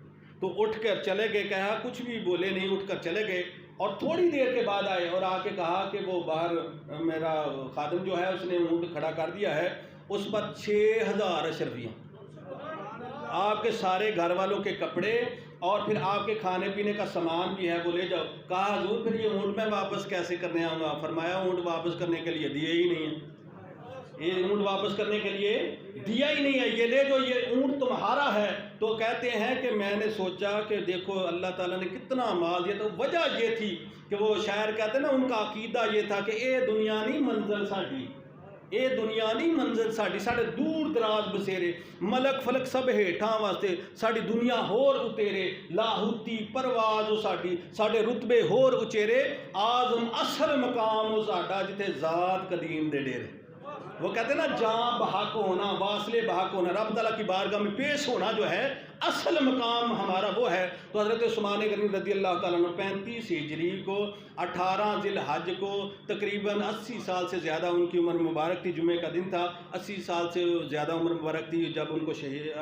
تو اٹھ کر چلے گئے، کہا کچھ بھی بولے نہیں، اٹھ کر چلے گئے۔ اور تھوڑی دیر کے بعد آئے اور آ کے کہا کہ وہ باہر میرا خادم جو ہے اس نے اونٹ کھڑا کر دیا ہے، اس پر 6000 اشرفیاں، آپ کے سارے گھر والوں کے کپڑے اور پھر آپ کے کھانے پینے کا سامان بھی ہے وہ لے جاؤ۔ کہا حضور پھر یہ اونٹ میں واپس کیسے کرنے آؤں گا؟ فرمایا اونٹ واپس کرنے کے لیے دیے ہی نہیں ہے، یہ اونٹ واپس کرنے کے لیے دیا ہی نہیں ہے، یہ لے جو، یہ اونٹ تمہارا ہے۔ تو کہتے ہیں کہ میں نے سوچا کہ دیکھو اللہ تعالیٰ نے کتنا مال دیا، تو وجہ یہ تھی کہ وہ شاعر کہتے ہیں نا ان کا عقیدہ یہ تھا کہ اے دنیا نہیں منزل ساڈی، اے دنیا نہیں منزل ساڈی، ساڈے دور دراز بسیرے ملک فلک سب ہیٹھاں واسطے، ساڈی دنیا ہور اتیرے، لاہوتی پرواز ہو ساڈی، ساڈے رتبے ہور اچیرے، آزم اصل مقام ہو ساڈا جتے ذات قدیم دے ڈیرے۔ وہ کہتے ہیں نا جاں بحق ہونا، واصلے بحق ہونا، رب تعالیٰ کی بارگاہ میں پیش ہونا جو ہے اصل مقام ہمارا وہ ہے۔ تو حضرت عثمان غنی رضی اللہ تعالیٰ عنہ 35 ہجری کو 18 ذی الحج کو تقریباً 80 سال سے زیادہ ان کی عمر مبارک تھی، جمعے کا دن تھا، 80 سال سے زیادہ عمر مبارک تھی جب ان کو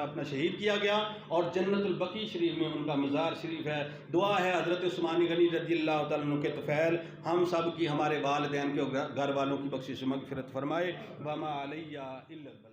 اپنا شہید کیا گیا، اور جنت البقیع شریف میں ان کا مزار شریف ہے۔ دعا ہے حضرت عثمان غنی رضی اللہ تعالیٰ عنہ کے طفیل ہم سب کی، ہمارے والدین کے گھر والوں کی بخشش و مغفرت فرمائے۔ وما علیہ الا البلاغ۔